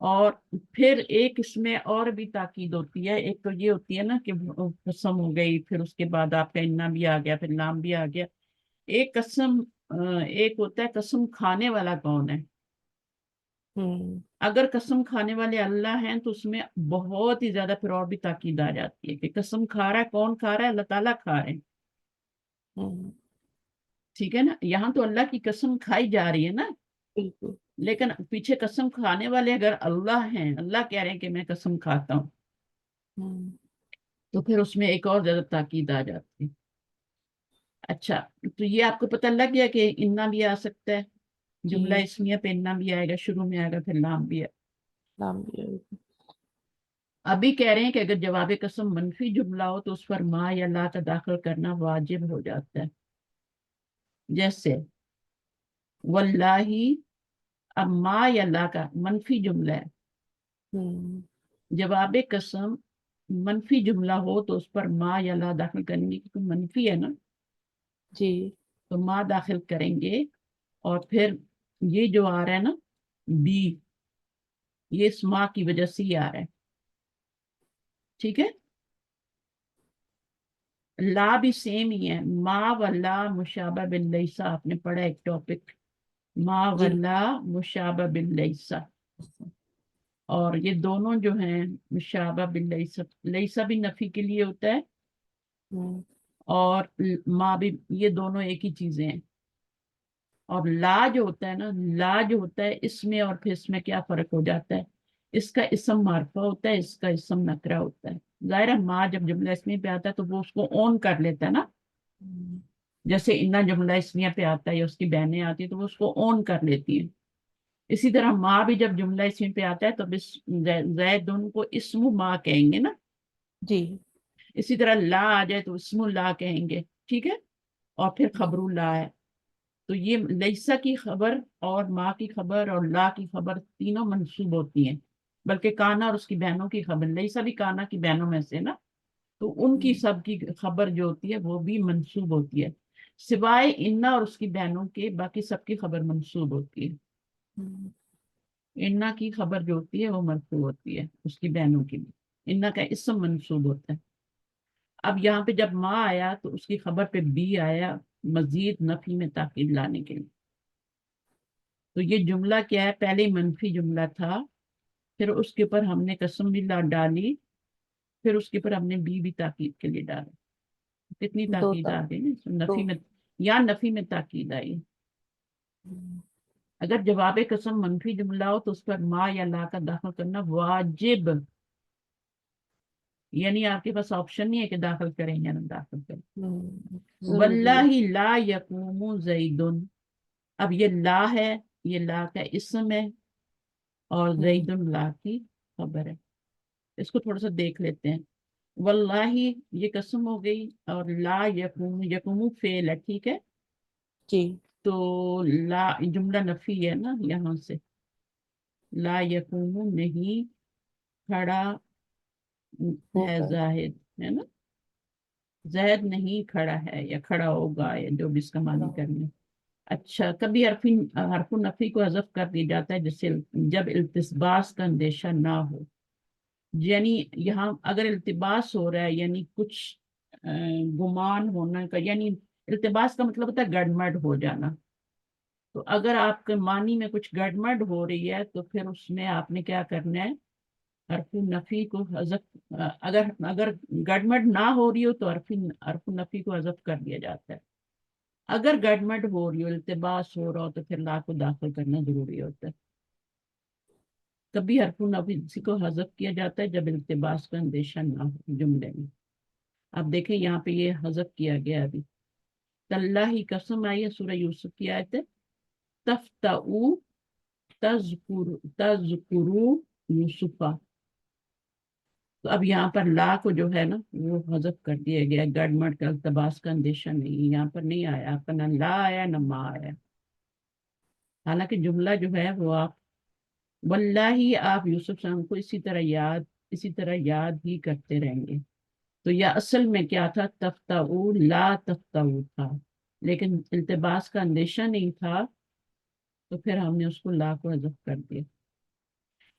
Speaker 1: اور پھر ایک اس میں اور بھی تاکید ہوتی ہے. ایک تو یہ ہوتی ہے نا کہ قسم ہو گئی، پھر اس کے بعد آپ کا انا بھی آ گیا، پھر لام بھی آ گیا. ایک قسم ایک ہوتا ہے قسم کھانے والا کون ہے. اگر قسم کھانے والے اللہ ہیں تو اس میں بہت ہی زیادہ پھر اور بھی تاکید آ جاتی ہے کہ قسم کھا رہا ہے. کون کھا رہا ہے؟ اللہ تعالیٰ کھا رہے ہیں. ٹھیک ہے نا، یہاں تو اللہ کی قسم کھائی جا رہی ہے نا،
Speaker 2: بالکل.
Speaker 1: لیکن پیچھے قسم کھانے والے اگر اللہ ہیں، اللہ کہہ رہے ہیں کہ میں قسم کھاتا ہوں، تو پھر اس میں ایک اور زیادہ تاکید آ جاتی ہے. اچھا، تو یہ آپ کو پتہ لگ گیا کہ انا بھی آ سکتا ہے. جملہ
Speaker 2: جی.
Speaker 1: اسمیہ پہ انا بھی آئے گا، شروع میں آئے گا، پھر لام بھی ہے.
Speaker 2: نام بھی ہے.
Speaker 1: ابھی کہہ رہے ہیں کہ اگر جواب قسم منفی جملہ ہو تو اس پر ما یا لا کا داخل کرنا واجب ہو جاتا ہے. جیسے واللہ، اب ما یا لا کا منفی جملہ ہے. جواب قسم منفی جملہ ہو تو اس پر ما یا لا داخل کریں گے، کیونکہ منفی ہے نا،
Speaker 2: جی.
Speaker 1: تو ما داخل کریں گے. اور پھر یہ جو آ رہا ہے نا بی، یہ اس ما کی وجہ سے ہی آ رہا ہے. ٹھیک ہے. لا بھی سیم ہی ہے. ما و لا مشابہ باللیسا آپ نے پڑھا ایک ٹاپک، ما و
Speaker 2: جی.
Speaker 1: لا مشابہ باللیسا. اور یہ دونوں جو ہیں مشابہ باللیسا، لیسا بھی نفی کے لیے ہوتا ہے اور ما بھی، یہ دونوں ایک ہی چیزیں ہیں. اور لا جو ہوتا ہے نا، لا جو ہوتا ہے اس میں اور پھر اس میں کیا فرق ہو جاتا ہے؟ اس کا اسم معرفہ ہوتا ہے، اس کا اسم نکرہ ہوتا ہے. ظاہر ہے ما جب جملہ اسمیہ پہ آتا ہے تو وہ اس کو اون کر لیتا ہے نا، جیسے انا جملہ اسمیہ پہ آتا ہے یا اس کی بہنیں آتی ہیں تو وہ اس کو اون کر لیتی ہیں. اسی طرح ما بھی جب جملہ اسمیہ پہ آتا ہے تو زیدن کو اسم ما کہیں گے نا.
Speaker 2: جی.
Speaker 1: اسی طرح لا آ جائے تو اسم اللہ کہیں گے. ٹھیک ہے. اور پھر خبر اللہ ہے. تو یہ لیسا کی خبر اور ما کی خبر اور لا کی خبر تینوں منسوب ہوتی ہیں، بلکہ کانا اور اس کی بہنوں کی خبر، لیسا بھی کانا کی بہنوں میں سے نا، تو ان کی سب کی خبر جو ہوتی ہے وہ بھی منسوب ہوتی ہے، سوائے انا اور اس کی بہنوں کے باقی سب کی خبر منسوب ہوتی ہے. انا کی خبر جو ہوتی ہے وہ مرفوع ہوتی ہے، اس کی بہنوں کی بھی. انا کا اسم منسوب ہوتا ہے. اب یہاں پہ جب ما آیا تو اس کی خبر پہ بی آیا مزید نفی میں تاکید لانے کے لیے. تو یہ جملہ کیا ہے؟ پہلے منفی جملہ تھا، پھر اس کے اوپر ہم نے قسم بھی ڈالی، پھر اس کے اوپر ہم نے بھی تاکید کے لیے ڈالا. کتنی
Speaker 2: دو
Speaker 1: تاکید آ گئی نا
Speaker 2: دو.
Speaker 1: نفی میں، یا نفی میں تاکید آئی. اگر جواب قسم منفی جملہ ہو تو اس پر ما یا لا کا داخل کرنا واجب، یعنی آپ کے پاس آپشن نہیں ہے کہ داخل کریں یا نہ داخل کریں.
Speaker 2: ضروری ہے.
Speaker 1: واللہ لا یقوم زیدن، اب یہ لا ہے، یہ لا کا اسم ہے اور زید لا کی خبر ہے. اس کو تھوڑا سا دیکھ لیتے ہیں. واللہ یہ قسم ہو گئی، اور لا یقوم، یقوم فعل ہے. ٹھیک ہے.
Speaker 2: جی.
Speaker 1: تو لا جملہ نفی ہے نا، یہاں سے لا یقوم نہیں کھڑا ہے
Speaker 2: ہوگا.
Speaker 1: زاہد، ہے نا، زید نہیں کھڑا ہے یا کھڑا ہوگا یا جو بھی اس کا معنی کرنا. اچھا، کبھی حرف نفی کو حذف کر دیا جاتا ہے جیسے جب التباس کا اندیشہ نہ ہو. یعنی یہاں اگر التباس ہو رہا ہے یعنی کچھ گمان ہونا کا، یعنی التباس کا مطلب ہوتا ہے گڑمڑ ہو جانا. تو اگر آپ کے معنی میں کچھ گڑمڑ ہو رہی ہے تو پھر اس میں آپ نے کیا کرنا ہے؟ حرف نفی کو حذف، اگر گڑمڑ نہ ہو رہی ہو تو حرف نفی کو حذف کر دیا جاتا ہے. اگر گڑمڑ ہو رہی ہو، التباس ہو رہا ہو تو پھر لا کو داخل کرنا ضروری ہوتا ہے. کبھی حرف نفی کو حذف کیا جاتا ہے جب التباس کا اندیشہ نہ ہو جملے میں. اب دیکھیں یہاں پہ یہ حذف کیا گیا. ابھی تاللہ قسم آئی ہے سورہ یوسف کی آیت ہے، تفتؤ تذکرو یوسفا. تو اب یہاں پر لا کو جو ہے نا وہ حذف کر دیا گیا، گڑمڑ کا التباس کا اندیشہ نہیں، یہاں پر نہیں آیا. آپ کا نہ لا آیا نہ ما آیا، حالانکہ جملہ جو ہے وہ آپ واللہ آپ یوسف صاحب کو اسی طرح یاد ہی کرتے رہیں گے. تو یہ اصل میں کیا تھا؟ تفتؤ لا تفتؤ تھا، لیکن التباس کا اندیشہ نہیں تھا تو پھر ہم نے اس کو لا کو حذف کر دیا.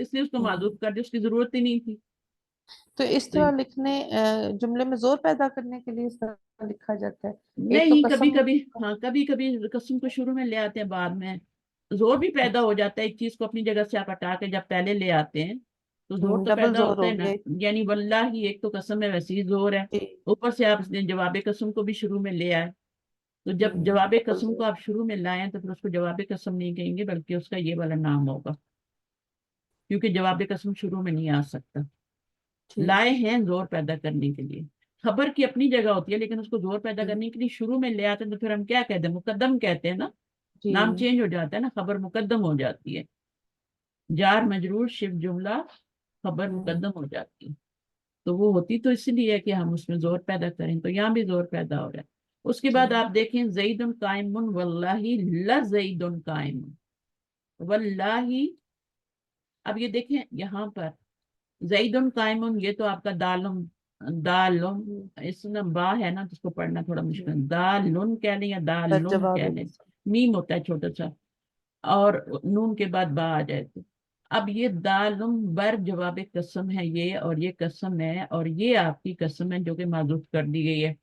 Speaker 1: اس لیے اس کو معذوف کر دیا، اس کی ضرورت ہی نہیں تھی.
Speaker 2: تو اس طرح لکھنے جملے میں زور پیدا کرنے کے لیے اس طرح لکھا جاتا ہے. ایک تو
Speaker 1: نہیں، کبھی
Speaker 2: قسم
Speaker 1: کبھی ہاں، کبھی کبھی قسم کو شروع میں لے آتے ہیں، بعد میں زور بھی پیدا ہو جاتا ہے. ایک چیز کو اپنی جگہ سے آپ ہٹا کے جب پہلے لے آتے ہیں تو زور تو
Speaker 2: ڈبل
Speaker 1: پیدا
Speaker 2: زور
Speaker 1: ہوتا ہے
Speaker 2: ہو
Speaker 1: نا.
Speaker 2: گیا.
Speaker 1: یعنی واللہ ہی ایک تو قسم ہے، ویسے ہی زور ہے،
Speaker 2: جی.
Speaker 1: اوپر سے آپ نے جواب قسم کو بھی شروع میں لے آئے. تو جب جواب
Speaker 2: ڈبل
Speaker 1: قسم
Speaker 2: زور.
Speaker 1: کو آپ شروع میں لائیں تو پھر اس کو جواب قسم نہیں کہیں گے، بلکہ اس کا یہ والا نام ہوگا، کیونکہ جواب قسم شروع میں نہیں آ سکتا.
Speaker 2: ٹھیک.
Speaker 1: لائے ہیں زور پیدا کرنے کے لیے. خبر کی اپنی جگہ ہوتی ہے، لیکن اس کو زور پیدا کرنے کے لیے شروع میں لے آتے ہیں تو پھر ہم کیا کہتے ہیں؟ مقدم کہتے ہیں نا.
Speaker 2: جی.
Speaker 1: نام چینج ہو جاتا ہے نا، خبر مقدم ہو جاتی ہے. جار مجرور شف جملہ خبر مقدم ہو جاتی ہے. تو وہ ہوتی تو اس لیے ہے کہ ہم اس میں زور پیدا کریں، تو یہاں بھی زور پیدا ہو رہا ہے. اس کے بعد آپ دیکھیں زید قائم واللہ لزید قائم. واللہ، اب یہ دیکھیں یہاں پر زید قائم، یہ تو آپ کا دالم، دالم اس میں با ہے نا، جس کو پڑھنا تھوڑا مشکل ہے. دالن کہہ لیں یا دالن
Speaker 2: جواب
Speaker 1: کہہ لیں، میم ہوتا ہے چھوٹا سا اور نون کے بعد با آ جائے تو. اب یہ دالم بر جواب قسم ہے یہ، اور یہ قسم ہے، اور یہ آپ کی قسم ہے جو کہ معذوف کر دی گئی ہے.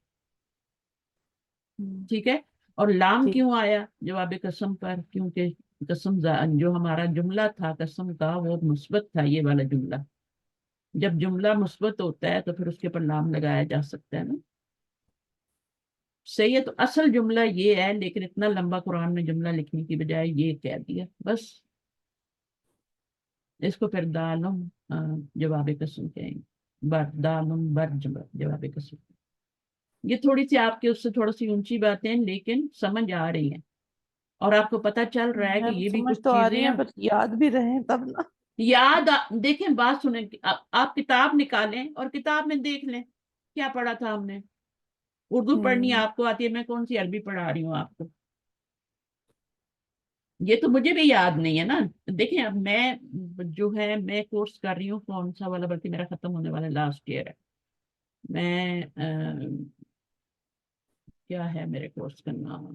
Speaker 1: ٹھیک ہے. اور لام کیوں آیا جواب قسم پر؟ کیونکہ قسم جو ہمارا جملہ تھا قسم کا وہ مثبت تھا. یہ والا جملہ جب جملہ مثبت ہوتا ہے تو پھر اس کے اوپر لام لگایا جا سکتا ہے نا. صحیح ہے. تو اصل جملہ یہ ہے، لیکن اتنا لمبا قرآن میں جملہ لکھنے کی بجائے یہ کہہ دیا بس. اس کو پھر دالم جواب قسم کہیں گے. بر دالم بر جواب قسم. یہ تھوڑی سی آپ کے اس سے تھوڑا سی اونچی باتیں لیکن سمجھ آ رہی ہیں، اور آپ کو پتہ چل رہا ہے کہ یہ بھی
Speaker 2: سمجھ
Speaker 1: کچھ
Speaker 2: تو آ
Speaker 1: چیزیں
Speaker 2: رہی
Speaker 1: ہیں.
Speaker 2: ہیں پر یاد بھی رہیں تب نا.
Speaker 1: یاد دیکھیں، بات سنیں، آپ کتاب نکالیں اور کتاب میں دیکھ لیں کیا پڑھا تھا ہم نے. اردو پڑھنی آپ کو آتی ہے، میں کون سی عربی پڑھا رہی ہوں آپ کو؟ یہ تو مجھے بھی یاد نہیں ہے نا. دیکھیں اب میں جو ہے میں کورس کر رہی ہوں، کون سا والا، بلکہ میرا ختم ہونے والا لاسٹ ایئر ہے. میں کیا ہے میرے کورس کا نام؟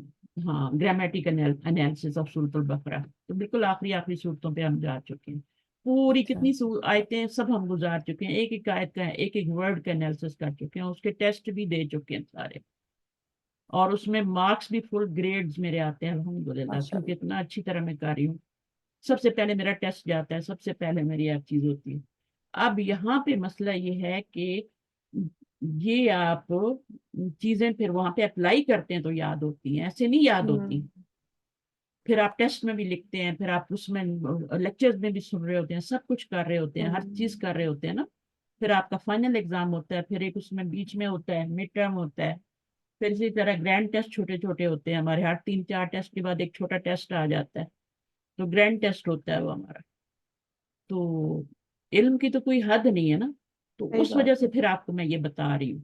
Speaker 1: ہاں، گرامیٹیکل انالیسس آف سورۃ البقرہ. تو بالکل آخری صورتوں پہ ہم جا چکے ہیں. پوری کتنی آیتیں سب ہم گزار چکے ہیں، ایک ایک آیت کا ایک ایک ورڈ کا انالیسس کر چکے ہیں، اس کے ٹیسٹ بھی دے چکے ہیں سارے، اور اس میں مارکس بھی فل گریڈز میرے آتے ہیں الحمدللہ، کیونکہ اتنا اچھی طرح میں کر رہی ہوں. سب سے پہلے میرا ٹیسٹ جاتا ہے، سب سے پہلے میری ہر چیز ہوتی ہے. اب یہاں پہ مسئلہ یہ ہے کہ یہ آپ چیزیں پھر وہاں پہ اپلائی کرتے ہیں تو یاد ہوتی ہیں، ایسے نہیں یاد ہوتی. پھر آپ ٹیسٹ میں بھی لکھتے ہیں، پھر آپ اس میں لیکچرز میں بھی سن رہے ہوتے ہیں، سب کچھ کر رہے ہوتے ہیں، ہر چیز کر رہے ہوتے ہیں نا. پھر آپ کا فائنل ایگزام ہوتا ہے، پھر ایک اس میں بیچ میں ہوتا ہے مڈ ٹرم ہوتا ہے، پھر اسی طرح گرینڈ ٹیسٹ چھوٹے چھوٹے ہوتے ہیں ہمارے. ہر 3-4 ٹیسٹ کے بعد ایک چھوٹا ٹیسٹ آ جاتا ہے، تو گرینڈ ٹیسٹ ہوتا ہے وہ ہمارا. تو علم کی تو کوئی حد نہیں ہے نا. تو اس وجہ سے پھر آپ کو میں یہ بتا رہی ہوں.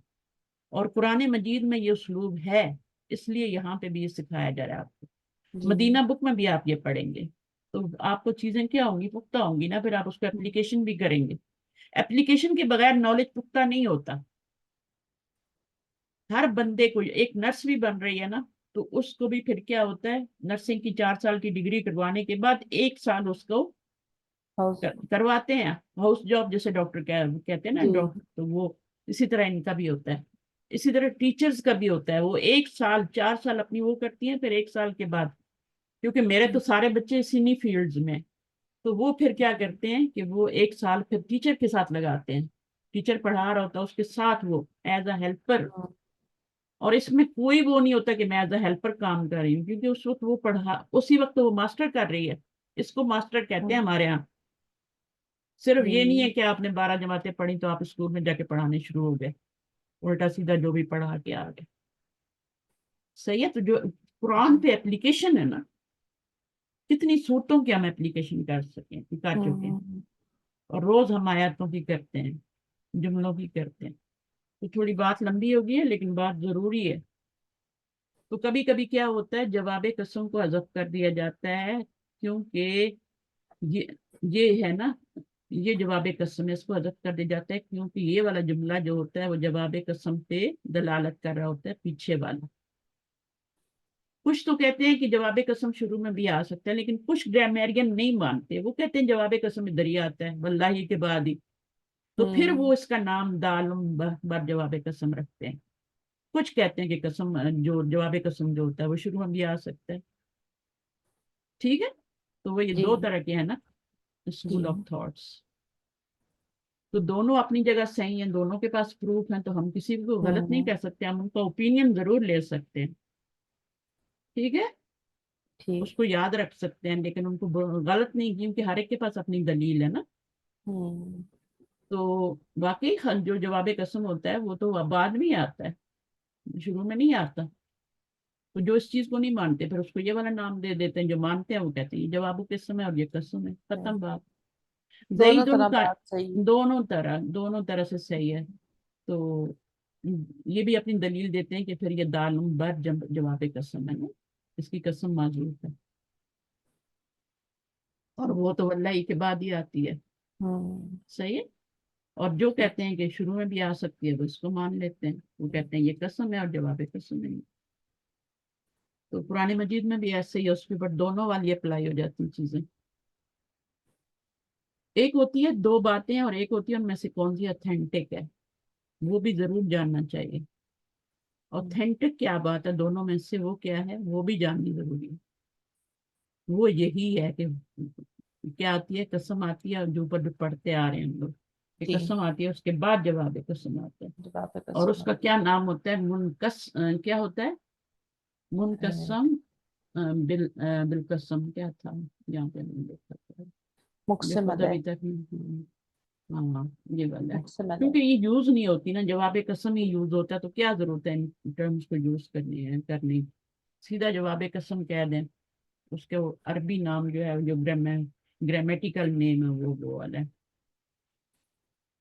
Speaker 1: اور قرآن مجید میں یہ اسلوب ہے، اس لیے یہاں پہ بھی یہ سکھایا جا رہا ہے آپ کو. مدینہ بک میں بھی آپ یہ پڑھیں گے تو آپ کو چیزیں کیا ہوں گی؟ پختہ ہوں گی نا. پھر آپ اس کو اپلیکیشن بھی کریں گے. اپلیکیشن کے بغیر نالج پختہ نہیں ہوتا. ہر بندے کو، ایک نرس بھی بن رہی ہے نا، تو اس کو بھی پھر کیا ہوتا ہے، نرسنگ کی 4 سال کی ڈگری کروانے کے بعد 1 سال اس کو کرواتے ہیں ہاؤس جاب، جیسے ڈاکٹر کہتے ہیں نا ڈاکٹر. تو وہ اسی طرح ان کا بھی ہوتا ہے. اسی طرح ٹیچرز کا بھی ہوتا ہے. وہ 1 سال 4 سال اپنی وہ کرتی ہیں، پھر 1 سال کے بعد، کیونکہ میرے تو سارے بچے اسی فیلڈز میں، تو وہ پھر کیا کرتے ہیں کہ وہ 1 سال پھر ٹیچر کے ساتھ لگاتے ہیں. ٹیچر پڑھا رہا ہوتا ہے، اس کے ساتھ وہ ایز اے ہیلپر. اور اس میں کوئی وہ نہیں ہوتا کہ میں ایز اے ہیلپر کام کر رہی ہوں، کیونکہ اس وقت وہ اسی وقت وہ ماسٹر کر رہی ہے. اس کو ماسٹر کہتے ہیں ہمارے ہاں. صرف یہ نہیں ہے کہ آپ نے 12 جماعتیں پڑھی تو آپ اسکول میں جا کے پڑھانے شروع ہو گئے، الٹا سیدھا جو بھی پڑھا کے آ گئے. صحیح ہے. تو جو قرآن پہ اپلیکیشن ہے نا، کتنی صورتوں کی ہم اپلیکیشن کر چکے ہیں، اور روز ہم آیاتوں کی کرتے ہیں، جملوں کی کرتے ہیں. تو تھوڑی بات لمبی ہوگی ہے لیکن بات ضروری ہے. تو کبھی کبھی کیا ہوتا ہے، جواب قسم کو حذف کر دیا جاتا ہے، کیونکہ یہ ہے نا، یہ جواب قسم ہے، اس کو حذف کر دیا جاتا ہے کیونکہ یہ والا جملہ جو ہوتا ہے وہ جواب قسم پہ دلالت کر رہا ہوتا ہے، پیچھے والا. کچھ تو کہتے ہیں کہ جواب قسم شروع میں بھی آ سکتا ہے، لیکن کچھ گرامرین نہیں مانتے، وہ کہتے ہیں جواب قسم ادھر آتا ہے واللہ کے بعد ہی، تو پھر وہ اس کا نام دالم بر جواب قسم رکھتے ہیں۔ کچھ کہتے ہیں کہ قسم جو جواب قسم جو ہوتا ہے وہ شروع میں بھی آ سکتا ہے، ٹھیک ہے۔ تو وہ یہ
Speaker 2: جی
Speaker 1: دو طرح کے ہیں نا اسکول
Speaker 2: جی
Speaker 1: آف تھاٹس، تو دونوں اپنی جگہ صحیح ہیں، دونوں کے پاس پروف ہیں، تو ہم کسی کو غلط نہیں
Speaker 2: ہوں
Speaker 1: کہہ سکتے، ہم ان کا اوپینین ضرور لے سکتے ہیں، ٹھیک ہے،
Speaker 2: ٹھیک
Speaker 1: اس کو یاد رکھ سکتے ہیں، لیکن ان کو غلط نہیں، کیونکہ ہر ایک کے پاس اپنی دلیل ہے نا۔
Speaker 2: ہوں
Speaker 1: تو واقعی جو جواب قسم ہوتا ہے وہ تو بعد میں ہی آتا ہے، شروع میں نہیں آتا، تو جو اس چیز کو نہیں مانتے پھر اس کو یہ والا نام دے دیتے ہیں، جو مانتے ہیں وہ کہتے ہیں یہ جواب قسم ہے اور یہ قسم ہے، ختم بات۔
Speaker 2: دونوں
Speaker 1: زید
Speaker 2: طرح
Speaker 1: کا
Speaker 2: بات صحیح ہے۔
Speaker 1: دونوں طرح سے صحیح ہے، تو یہ بھی اپنی دلیل دیتے ہیں کہ پھر یہ دالم بر جواب قسم ہے نا، اس کی قسم معذوف ہے، اور وہ تو واللہ کے بعد ہی آتی ہے،
Speaker 2: ہوں
Speaker 1: صحیح ہے۔ اور جو کہتے ہیں کہ شروع میں بھی آ سکتی ہے وہ اس کو مان لیتے ہیں، وہ کہتے ہیں یہ قسم ہے اور جواب قسم نہیں۔ تو قرآن مجید میں بھی ایسے ہی ہے، اس کے اوپر دونوں والی اپلائی ہو جاتی ہیں چیزیں، ایک ہوتی ہے دو باتیں اور ایک ہوتی ہے ان میں سے کون سی اتھینٹک ہے، وہ بھی ضرور جاننا چاہیے۔ اوتھینٹک کیا بات ہے دونوں میں سے، وہ کیا ہے وہ بھی جاننی ضروری ہے۔ وہ یہی ہے کہ کیا آتی ہے، قسم آتی ہے جو اوپر جو پڑھتے آ رہے ہیں ہم لوگ، کہ
Speaker 2: جی
Speaker 1: قسم آتی ہے اس کے بعد جواب قسم آتا ہے،
Speaker 2: جواب
Speaker 1: اور
Speaker 2: قسم
Speaker 1: اس کا کیا نام ہوتا ہے، کیا ہوتا ہے،
Speaker 2: ہے
Speaker 1: منقسم بالقسم، کیا تھا یہاں پہ نہیں دیکھا تھا، یہ
Speaker 2: مقسم
Speaker 1: خود ابھی
Speaker 2: علیہ
Speaker 1: تک ہاں یہ والا ہے،
Speaker 2: مقسم علیہ
Speaker 1: کیونکہ یہ یوز نہیں ہوتی نا، جواب قسم ہی یوز ہوتا ہے، تو کیا ضرورت ہے ان ٹرمز کو یوز کرنی، سیدھا جواب قسم کہہ دیں، اس کے عربی نام جو ہے جو گرامیٹیکل نیم ہے وہ والا ہے۔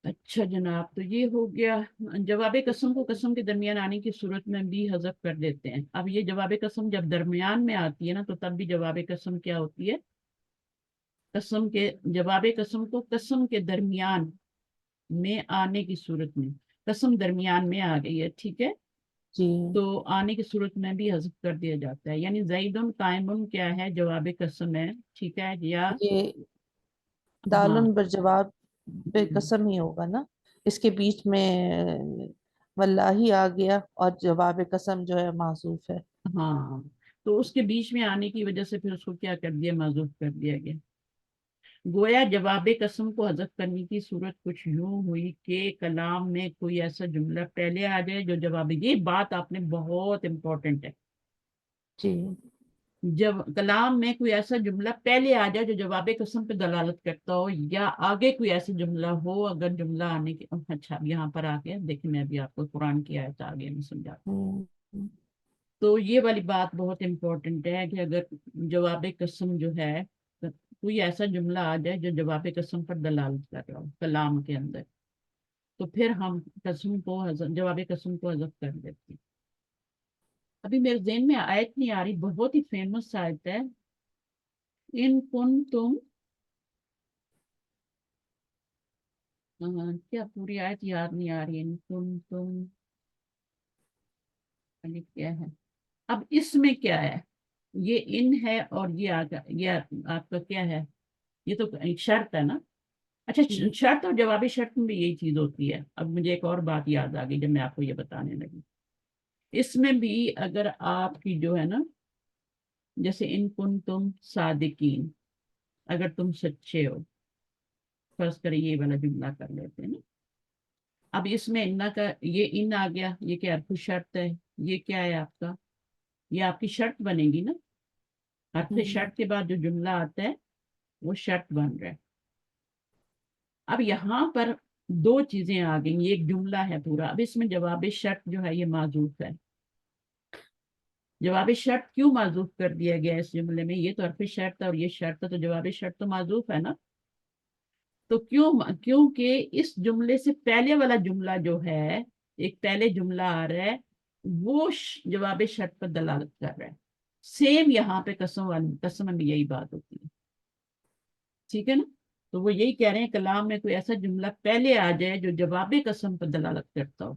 Speaker 1: اچھا جناب، تو یہ ہو گیا جواب قسم کو قسم کے درمیان آنے کی صورت میں بھی حذف کر دیتے ہیں۔ اب یہ جواب قسم جب درمیان میں آتی ہے نا تو تب بھی جواب قسم کیا ہوتی ہے، قسم کے جواب قسم کو قسم کے درمیان میں آنے کی صورت میں، قسم درمیان میں آ گئی ہے، ٹھیک ہے،
Speaker 2: جی
Speaker 1: تو آنے کی صورت میں بھی حذف کر دیا جاتا ہے، یعنی زیدن قائمن کیا ہے جواب قسم ہے، ٹھیک ہے، یا
Speaker 2: یہ
Speaker 1: ہاں
Speaker 2: دالن بر جواب بے قسم ہی ہوگا نا، اس کے بیچ میں واللہ آ گیا اور جواب قسم جو ہے معذوف ہے۔
Speaker 1: ہاں، تو اس کے بیچ میں آنے کی وجہ سے پھر اس کو کیا کر دیا، معذوف کر دیا گیا۔ گویا جواب قسم کو حذف کرنے کی صورت کچھ یوں ہوئی کہ کلام میں کوئی ایسا جملہ پہلے آ جائے جو جواب، یہ بات آپ نے بہت امپورٹنٹ ہے،
Speaker 2: جی
Speaker 1: جب کلام میں کوئی ایسا جملہ پہلے آ جائے جو جواب قسم پہ دلالت کرتا ہو، یا آگے کوئی ایسا جملہ ہو، اگر جملہ آنے کے اچھا اب یہاں پر آ گیا، دیکھیں میں ابھی آپ کو قرآن کی آیت آگے میں سمجھا،
Speaker 2: ہوں
Speaker 1: تو یہ والی بات بہت امپورٹنٹ ہے کہ اگر جواب قسم جو ہے کوئی ایسا جملہ آ جائے جو جواب قسم پر دلالت کر رہا ہو کلام کے اندر، تو پھر ہم جواب قسم کو حذف کر دیتے ہیں۔ ابھی میرے ذہن میں آیت نہیں آ رہی، بہت ہی فیمس آیت ہے، ان کن تم کیا پوری آیت یاد نہیں آ رہی ہے، ان کن تم کیا ہے، اب اس میں کیا ہے، یہ ان ہے اور یہ آپ کا کیا ہے، یہ تو ایک شرط ہے نا، اچھا
Speaker 2: جی
Speaker 1: شرط اور جوابی شرط میں بھی یہی چیز ہوتی ہے۔ اب مجھے ایک اور بات یاد آ گئی جب میں آپ کو یہ بتانے لگی، اس میں بھی اگر آپ کی جو ہے نا، جیسے ان کن تم صادقین، اگر تم سچے ہو، فرض کریں یہ والا جملہ کر لیتے ہیں نا، اب اس میں ان کا یہ ان آ گیا، یہ کیا حرف شرط ہے، یہ کیا ہے آپ کا، یہ آپ کی شرط بنے گی نا، حرف
Speaker 2: ہوں
Speaker 1: شرط کے بعد جو جملہ آتا ہے وہ شرط بن رہا ہے۔ اب یہاں پر دو چیزیں آ گئی، یہ ایک جملہ ہے پورا، اب اس میں جواب شرط جو ہے یہ معذوف ہے۔ جواب شرط کیوں معذوف کر دیا گیا اس جملے میں، یہ تو حرف شرط ہے اور یہ شرط ہے، تو جواب شرط تو معذوف ہے نا، تو کیونکہ اس جملے سے پہلے والا جملہ جو ہے، ایک پہلے جملہ آ رہا ہے، وہ جواب شرط پر دلالت کر رہا ہے، سیم یہاں پہ قسم میں بھی یہی بات ہوتی ہے، ٹھیک ہے نا، تو وہ یہی کہہ رہے ہیں کلام میں کوئی ایسا جملہ پہلے آ جائے جو جواب قسم پر دلالت کرتا ہو،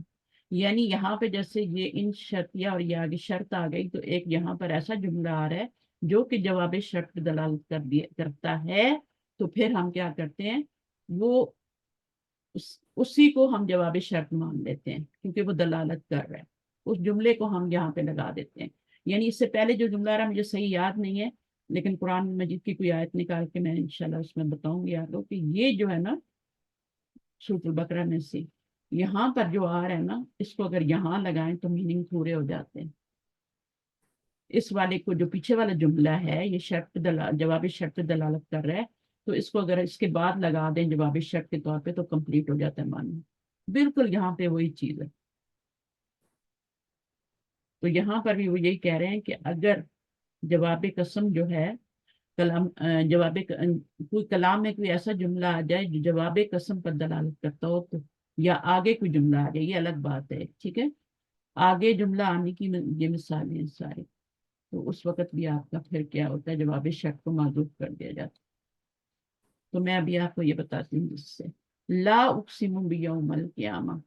Speaker 1: یعنی یہاں پہ جیسے یہ ان شرطیہ اور یہ آگے شرط آ گئی، تو ایک یہاں پر ایسا جملہ آ رہا ہے جو کہ جواب شرط پہ دلالت کرتا ہے، تو پھر ہم کیا کرتے ہیں، وہ اسی کو ہم جواب شرط مان لیتے ہیں، کیونکہ وہ دلالت کر رہا ہے، اس جملے کو ہم یہاں پہ لگا دیتے ہیں۔ یعنی اس سے پہلے جو جملہ رہا مجھے صحیح یاد نہیں ہے، لیکن قرآن مجید کی کوئی آیت نکال کے میں انشاءاللہ اس میں بتاؤں گی آپ لوگ کہ یہ جو ہے نا سورۃ البقرہ میں سے یہاں پر جو آ رہا ہے نا، اس کو اگر یہاں لگائیں تو میننگ پورے ہو جاتے ہیں۔ اس والے کو جو پیچھے والا جملہ ہے یہ جواب شرط دلالت کر رہا ہے، تو اس کو اگر اس کے بعد لگا دیں جواب شرط کے طور پہ تو کمپلیٹ ہو جاتا ہے معنی۔ بالکل یہاں پہ وہی چیز ہے۔ تو یہاں پر بھی وہ یہی کہہ رہے ہیں کہ اگر جواب قسم جو ہے کلام کوئی کلام میں کوئی ایسا جملہ آ جائے جو جواب قسم پر دلالت کرتا ہو، تو یا آگے کوئی جملہ آ جائے، یہ الگ بات ہے، ٹھیک ہے، آگے جملہ آنے کی یہ مثالیں ہیں سارے، تو اس وقت بھی آپ کا پھر کیا ہوتا ہے، جواب شرط کو معذوف کر دیا جاتا ہے۔ تو میں ابھی آپ کو یہ بتاتی ہوں جس سے لا اقسم بیوم القیامہ۔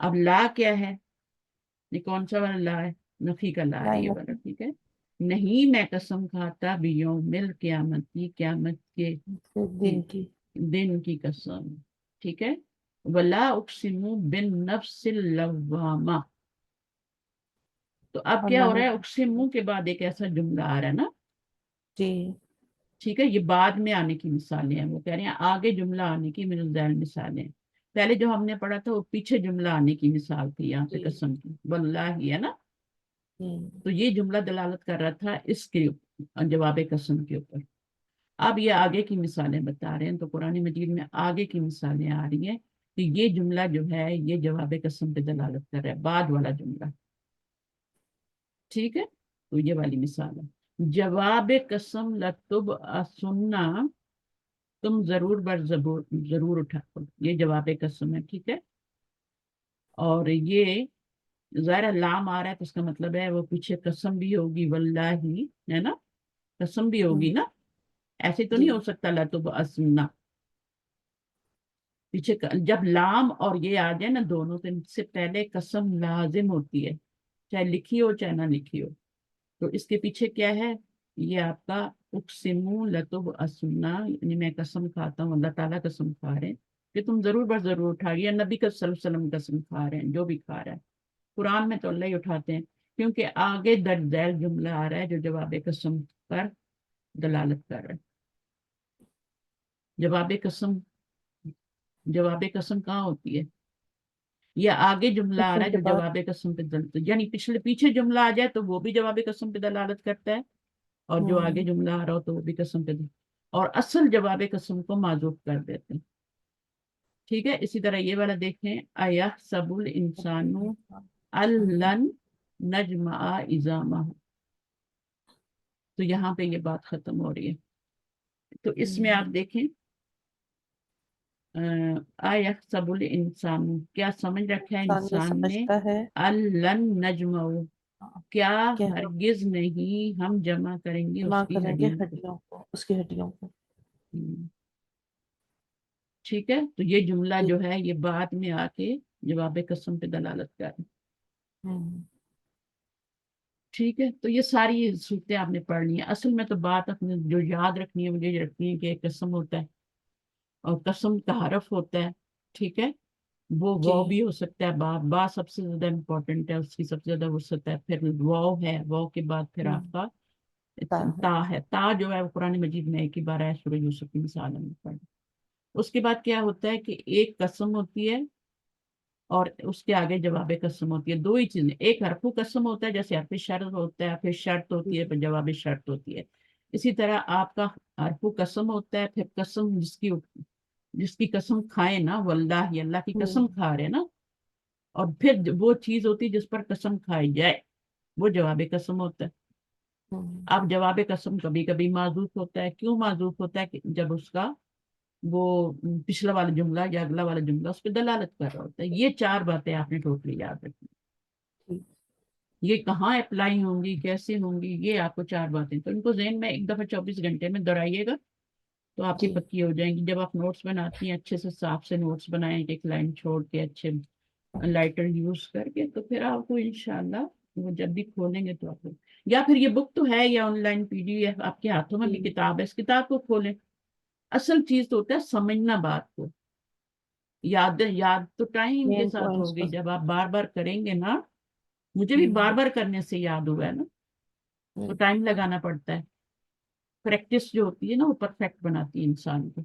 Speaker 1: اب لا کیا ہے، یہ کون سا والا لا ہے، نفی کا لا ہے یہ والا، ٹھیک ہے، نہیں میں قسم کھاتا بیوم القیامت کی، قیامت کے
Speaker 2: دن کی،
Speaker 1: دن کی قسم، ٹھیک ہے، ولا اقسم بالنفس اللوامہ۔ تو اب
Speaker 2: اور
Speaker 1: کیا
Speaker 2: نہ
Speaker 1: ہو رہا
Speaker 2: ہی
Speaker 1: ہے، اقسم کے بعد ایک ایسا جملہ آ رہا ہے نا،
Speaker 2: جی
Speaker 1: ٹھیک ہے، یہ بعد میں آنے کی مثالیں ہیں، وہ کہہ رہے ہیں آگے جملہ آنے کی من الذیل مثالیں۔ پہلے جو ہم نے پڑھا تھا وہ پیچھے جملہ آنے کی مثال تھی یہاں پہ
Speaker 2: جی
Speaker 1: قسم کی، واللہ ہے نا،
Speaker 2: ہوں،
Speaker 1: تو یہ جملہ دلالت کر رہا تھا اس کے جواب قسم کے اوپر۔ اب یہ آگے کی مثالیں بتا رہے ہیں، تو قرآن مجید میں آگے کی مثالیں آ رہی ہیں کہ یہ جملہ جو ہے یہ جواب قسم پہ دلالت کر رہا ہے، بعد والا جملہ، ٹھیک ہے، تو یہ والی مثال ہے، جواب قسم لتب سننا، تم ضرور ضرور اٹھا، یہ جواب قسم ہے، ٹھیک ہے، اور یہ ظاہر لام آ رہا ہے تو اس کا مطلب ہے وہ پیچھے قسم بھی ہوگی، واللہ ہے نا، قسم بھی ہوگی نا، ایسے تو
Speaker 2: جی
Speaker 1: نہیں ہو سکتا لتب اسنا، پیچھے جب لام اور یہ آ جائے نا دونوں، تو ان سے پہلے قسم لازم ہوتی ہے، چاہے لکھی ہو چاہے نہ لکھی ہو، تو اس کے پیچھے کیا ہے، یہ آپ کا اقسم لتب اسنا، یعنی میں قسم کھاتا ہوں، اللہ تعالیٰ قسم کھا رہے ہیں کہ تم ضرور بر ضرور اٹھا گے، یا نبی صلی اللہ علیہ وسلم قسم کھا رہے ہیں، جو بھی کھا رہا ہے، قرآن میں تو اللہ ہی اٹھاتے ہیں، کیونکہ آگے درج ذیل جملہ آ رہا ہے جو جواب قسم پر دلالت کر رہا ہے۔ جواب قسم کہاں ہوتی ہے، یا آگے جملہ آ رہا ہے
Speaker 2: قسم کے
Speaker 1: جو
Speaker 2: بعد،
Speaker 1: جواب قسم پہ یعنی پیچھے جملہ آ جائے تو وہ بھی جواب قسم پہ دلالت کرتا ہے، اور جو آگے جملہ آ رہا ہو تو وہ بھی قسم پہ اور اصل جواب قسم کو معذوف کر دیتے ہیں، ٹھیک ہے۔ اسی طرح یہ والا دیکھیں، ایحسب الانسان لن نجمع عظامہ، تو یہاں پہ یہ بات ختم ہو رہی ہے، تو اس میں آپ دیکھیں ایحسب الانسان، کیا سمجھ رکھا ہے
Speaker 2: انسان یہ
Speaker 1: انسان نے،
Speaker 2: سمجھتا ہے
Speaker 1: لن نجمع، کیا
Speaker 2: کہ ہم
Speaker 1: ہرگز نہیں ہم جمع کریں گے
Speaker 2: جمع
Speaker 1: اس کی
Speaker 2: کریں گے
Speaker 1: ہڈیوں کو۔
Speaker 2: ہڈیوں کو، اس کی ہڈیوں کو،
Speaker 1: ٹھیک ہے، تو یہ جملہ
Speaker 2: جی
Speaker 1: جو ہے یہ بعد میں آ کے جواب قسم پہ دلالت کر رہا ہے، ٹھیک ہے، تو یہ ساری صورتیں آپ نے پڑھ لی ہیں۔ اصل میں تو بات اپنے جو یاد رکھنی ہے مجھے یہ رکھنی ہے کہ ایک قسم ہوتا ہے اور قسم کا حرف ہوتا ہے، ٹھیک ہے، وہ
Speaker 2: جی
Speaker 1: واو بھی ہو سکتا ہے، با سب سے زیادہ امپورٹنٹ ہے، اس کی سب سے زیادہ وسعت ہے، پھر واو ہے، واو کے بعد پھر آپ کا
Speaker 2: تا ہے،
Speaker 1: تا ہے، تا جو ہے وہ قرآن مجید میں ایک ہی بار ہے، سورہ یوسف کی مثال میں پڑھ۔ اس کے بعد کیا ہوتا ہے کہ ایک قسم ہوتی ہے اور اس کے آگے جواب قسم ہوتی ہے، دو ہی چیزیں، ایک حرف قسم ہوتا ہے جیسے حرف شرط ہوتا ہے، پھر شرط ہوتی ہے، پھر جواب شرط ہوتی ہے، اسی طرح آپ کا حرف قسم ہوتا ہے، پھر قسم جس کی قسم کھائے نا، واللہ اللہ کی قسم کھا رہے نا، اور پھر وہ چیز ہوتی ہے جس پر قسم کھائی جائے، وہ جواب قسم ہوتا ہے۔ اب جواب قسم کبھی کبھی معذوف ہوتا ہے، کیوں معذوف ہوتا ہے کہ جب اس کا وہ پچھلا والا جملہ یا اگلا والا جملہ اس پہ دلالت کر رہا ہوتا ہے۔ یہ چار باتیں آپ نے ٹوٹلی یاد رکھنی، یہ کہاں اپلائی ہوں گی، کیسے ہوں گی، یہ آپ کو چار باتیں، تو ان کو ذہن میں ایک دفعہ 24 گھنٹے میں دہرائیے گا تو آپ کی
Speaker 2: جی
Speaker 1: پکی ہو جائیں گی۔ جب آپ نوٹس بناتی ہیں اچھے سے صاف سے نوٹس بنائیں، ایک لائن چھوڑ کے اچھے لائٹر یوز کر کے، تو پھر آپ کو انشاءاللہ وہ جب بھی کھولیں گے تو آپ کو، یا پھر یہ بک تو ہے یا آن لائن PDF آپ کے ہاتھوں میں بھی
Speaker 2: جی
Speaker 1: کتاب ہے، اس کتاب کو کھولیں. اصل چیز تو ہوتا ہے سمجھنا بات کو. یاد تو ٹائم کے
Speaker 2: مین
Speaker 1: ساتھ
Speaker 2: پوائنٹس
Speaker 1: ہوگی،
Speaker 2: پر.
Speaker 1: جب آپ بار بار کریں گے نا. مجھے بھی بار بار کرنے سے یاد ہوا ہے نا، تو ٹائم لگانا پڑتا ہے. پریکٹس جو ہوتی ہے نا وہ پرفیکٹ بناتی ہے انسان کو.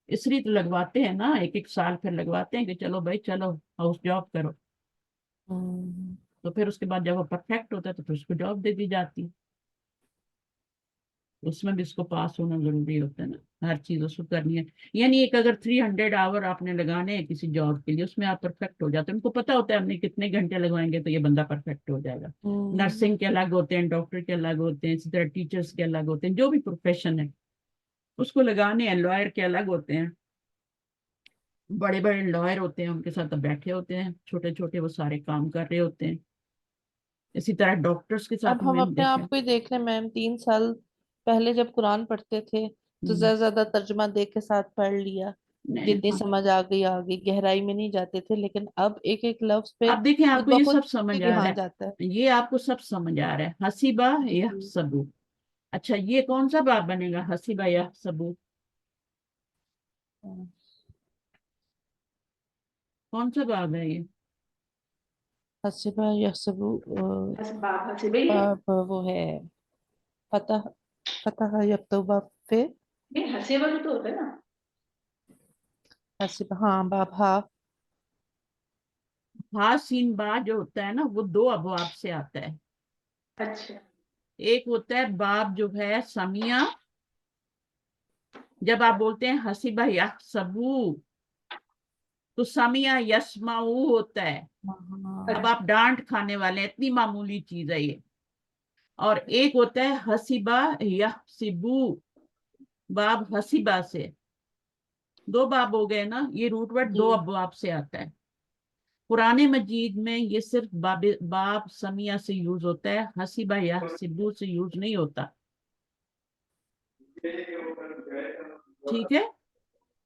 Speaker 1: اس لیے تو لگواتے ہیں نا، ایک ایک سال پھر لگواتے ہیں کہ چلو بھائی چلو ہاؤس جاب کرو. تو پھر اس کے بعد جب وہ پرفیکٹ ہوتا ہے تو پھر اس کو جاب دے دی جاتی ہے. اس میں بھی اس کو پاس ہونا ضروری ہوتا ہے نا، ہر چیز اس کو کرنی ہے. یعنی ایک اگر 300 آور آپ نے لگانے ہیں کسی جاب کے لیے، اس میں آپ پرفیکٹ ہو جاتے ہیں. ان کو پتا ہوتا ہے ہم نے کتنے گھنٹے لگوائیں گے تو یہ بندہ پرفیکٹ ہو جائے گا. نرسنگ کے الگ ہوتے ہیں، ڈاکٹر کے الگ ہوتے ہیں، اسی طرح ٹیچرس کے الگ ہوتے ہیں، جو بھی پروفیشن ہے اس کو لگانے ہیں. لائر کے الگ ہوتے ہیں، بڑے بڑے لائر ہوتے ہیں ان کے ساتھ بیٹھے ہوتے ہیں، چھوٹے چھوٹے وہ سارے کام کر رہے ہوتے ہیں. اسی طرح ڈاکٹرس کے
Speaker 2: اب
Speaker 1: ساتھ
Speaker 2: ہم
Speaker 1: میں نے
Speaker 2: اپنے
Speaker 1: دیکھا.
Speaker 2: آپ کو ہی دیکھ لیں میم، 3 سال پہلے جب قرآن پڑھتے تھے تو
Speaker 1: ہم،
Speaker 2: زیادہ زیادہ ترجمہ دیکھ کے ساتھ پڑھ لیا،
Speaker 1: نہیں،
Speaker 2: جتنی
Speaker 1: ہاں.
Speaker 2: سمجھ آ گئی گہرائی میں نہیں جاتے تھے. لیکن اب ایک ایک لفظ پہ
Speaker 1: اب دیکھیں آپ
Speaker 2: خود
Speaker 1: کو یہ
Speaker 2: بخود
Speaker 1: سب سمجھ آ رہا
Speaker 2: یہاں جاتا ہے.
Speaker 1: ہے، یہ آپ کو سب سمجھ آ رہا ہے. حسیبہ یا
Speaker 2: جی
Speaker 1: سبو. اچھا یہ کون سا باب بنے گا، حسیبہ یا سبو؟
Speaker 2: ہاں.
Speaker 1: کون سا باب ہے یہ؟
Speaker 2: حسبہ یحسبو
Speaker 3: بس باب حسبی ہے.
Speaker 2: باب وہ ہے فتح، فتح یکتب باب پہ
Speaker 3: نہیں حسیبہ بھی تو ہوتا ہے نا.
Speaker 2: حسبہ، ہاں باب ہاں.
Speaker 1: ہا سین با جو ہوتا ہے نا وہ 2 ابواب سے آتا ہے.
Speaker 3: اچھا.
Speaker 1: ایک ہوتا ہے باب جو ہے سمیہ، جب آپ بولتے ہیں حسیبہ یحسبو تو سمیہ یسمعو ہوتا ہے. اب آپ ڈانٹ کھانے والے ہیں، اتنی معمولی چیز ہے یہ. اور ایک ہوتا ہے حسیبہ یحسبو، باب حسیبہ سے. 2 باب ہو گئے نا، یہ روٹ ورڈ 2
Speaker 2: جی
Speaker 1: ابواب سے آتا ہے. قرآن مجید میں یہ صرف باب سمیہ سے یوز ہوتا ہے، حسیبہ یحسبو سے یوز نہیں ہوتا. ٹھیک ہے.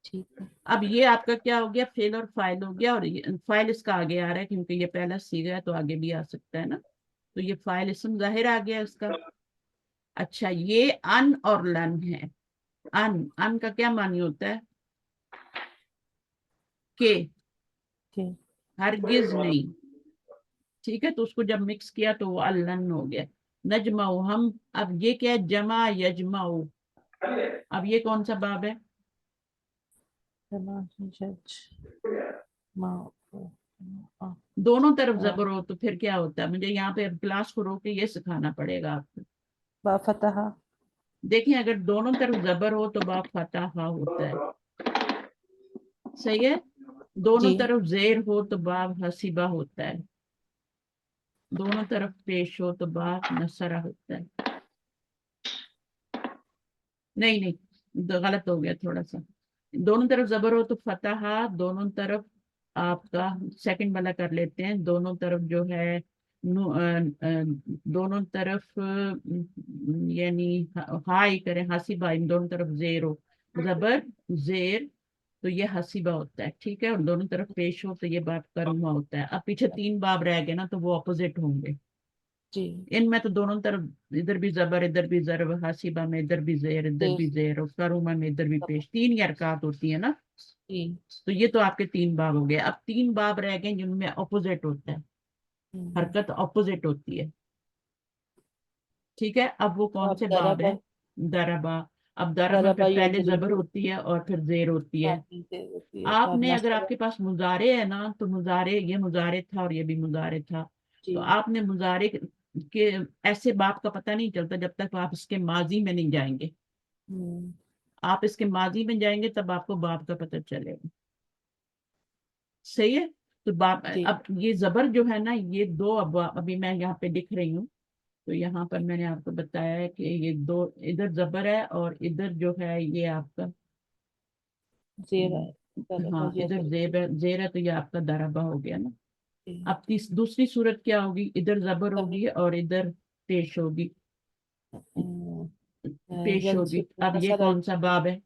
Speaker 2: ٹھیک ہے.
Speaker 1: اب یہ آپ کا کیا ہو گیا، فعل اور فاعل ہو گیا. اور فاعل اس کا آگے آ رہا ہے کیونکہ یہ پہلا صیغہ ہے تو آگے بھی آ سکتا ہے نا. تو یہ فاعل اسم ظاہر آ گیا اس کا. اچھا یہ ان اور لن ہے. ان کا کیا معنی ہوتا ہے؟ کہ
Speaker 2: ٹھیک.
Speaker 1: ہرگز نہیں. ٹھیک ہے، تو اس کو جب مکس کیا تو وہ الن ہو گیا. نجمع ہم. اب یہ کیا ہے، جمع یجمع. اب یہ کون سا باب ہے؟ دونوں طرف زبر ہو تو پھر کیا ہوتا ہے؟ مجھے یہاں پہ کلاس کو روک کے یہ سکھانا پڑے گا آپ کو.
Speaker 2: با فتح.
Speaker 1: دیکھیں اگر دونوں طرف زبر ہو تو باب فتح ہوتا ہے. صحیح ہے. دونوں
Speaker 2: جی
Speaker 1: طرف زیر ہو تو باب حسیبہ ہوتا ہے. دونوں طرف پیش ہو تو باب نصرہ ہوتا ہے. نہیں غلط ہو گیا تھوڑا سا. دونوں طرف زبر ہو تو فتح، دونوں طرف آپ کا سیکنڈ والا کر لیتے ہیں. دونوں طرف جو ہے دونوں طرف یعنی ہائی کریں، حسیبہ. دونوں طرف زیر ہو، زبر زیر تو یہ حسیبہ ہوتا ہے. ٹھیک ہے. اور دونوں طرف پیش ہو تو یہ باب کرما ہوتا ہے. اب پیچھے 3 باب رہ گئے نا تو وہ اپوزٹ ہوں گے.
Speaker 2: جی.
Speaker 1: ان میں تو دونوں طرف ادھر بھی زبر ادھر بھی ضرب، حسیبہ میں ادھر بھی زیر ادھر بھی زیر، اور کرومہ میں ادھر بھی پیش. 3 ہی حرکات ہوتی ہیں نا.
Speaker 2: جی.
Speaker 1: تو یہ تو آپ کے 3 باب ہو گئے. اب 3 باب رہ گئے جن میں اپوزٹ ہوتا ہے، حرکت اپوزٹ ہوتی ہے. ٹھیک ہے. اب وہ کون
Speaker 2: اب
Speaker 1: سے باب
Speaker 2: ضربہ،
Speaker 1: ہیں؟ دربا. اب دربا پہ
Speaker 2: ضربہ
Speaker 1: پہلے
Speaker 2: یضرب،
Speaker 1: زبر ہوتی ہے اور پھر زیر ہوتی ہے.
Speaker 2: باقی سے ہوتی ہے
Speaker 1: آپ
Speaker 2: باب
Speaker 1: نے اگر
Speaker 2: نصب.
Speaker 1: آپ کے پاس مضارع ہے نا تو مضارع، یہ مضارع تھا اور یہ بھی مضارع تھا.
Speaker 2: جی.
Speaker 1: تو آپ نے مضارع کے ایسے باب کا پتہ نہیں چلتا جب تک آپ اس کے ماضی میں نہیں جائیں گے. آپ اس کے ماضی میں جائیں گے تب آپ کو باب کا پتہ چلے گا. صحیح ہے. تو باب
Speaker 2: جی.
Speaker 1: اب یہ زبر جو ہے نا یہ 2 ابھی میں یہاں پہ لکھ رہی ہوں. تو یہاں پر میں نے آپ کو بتایا ہے کہ یہ 2 ادھر زبر ہے اور ادھر جو ہے یہ آپ کا
Speaker 2: زیر ہے. ضربہ
Speaker 1: ہاں ادھر
Speaker 2: یضرب.
Speaker 1: زیر ہے تو یہ آپ کا دربہ ہو گیا نا.
Speaker 2: جی.
Speaker 1: اب دوسری صورت کیا ہوگی، ادھر زبر ہوگی اور ادھر پیش ہوگی. پیش ہوگی.
Speaker 2: ینصب
Speaker 1: اب یہ
Speaker 2: نصرہ،
Speaker 1: کون سا باب ہے؟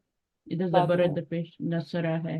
Speaker 1: ادھر
Speaker 2: باب
Speaker 1: زبر ادھر پیش نصرہ ہے.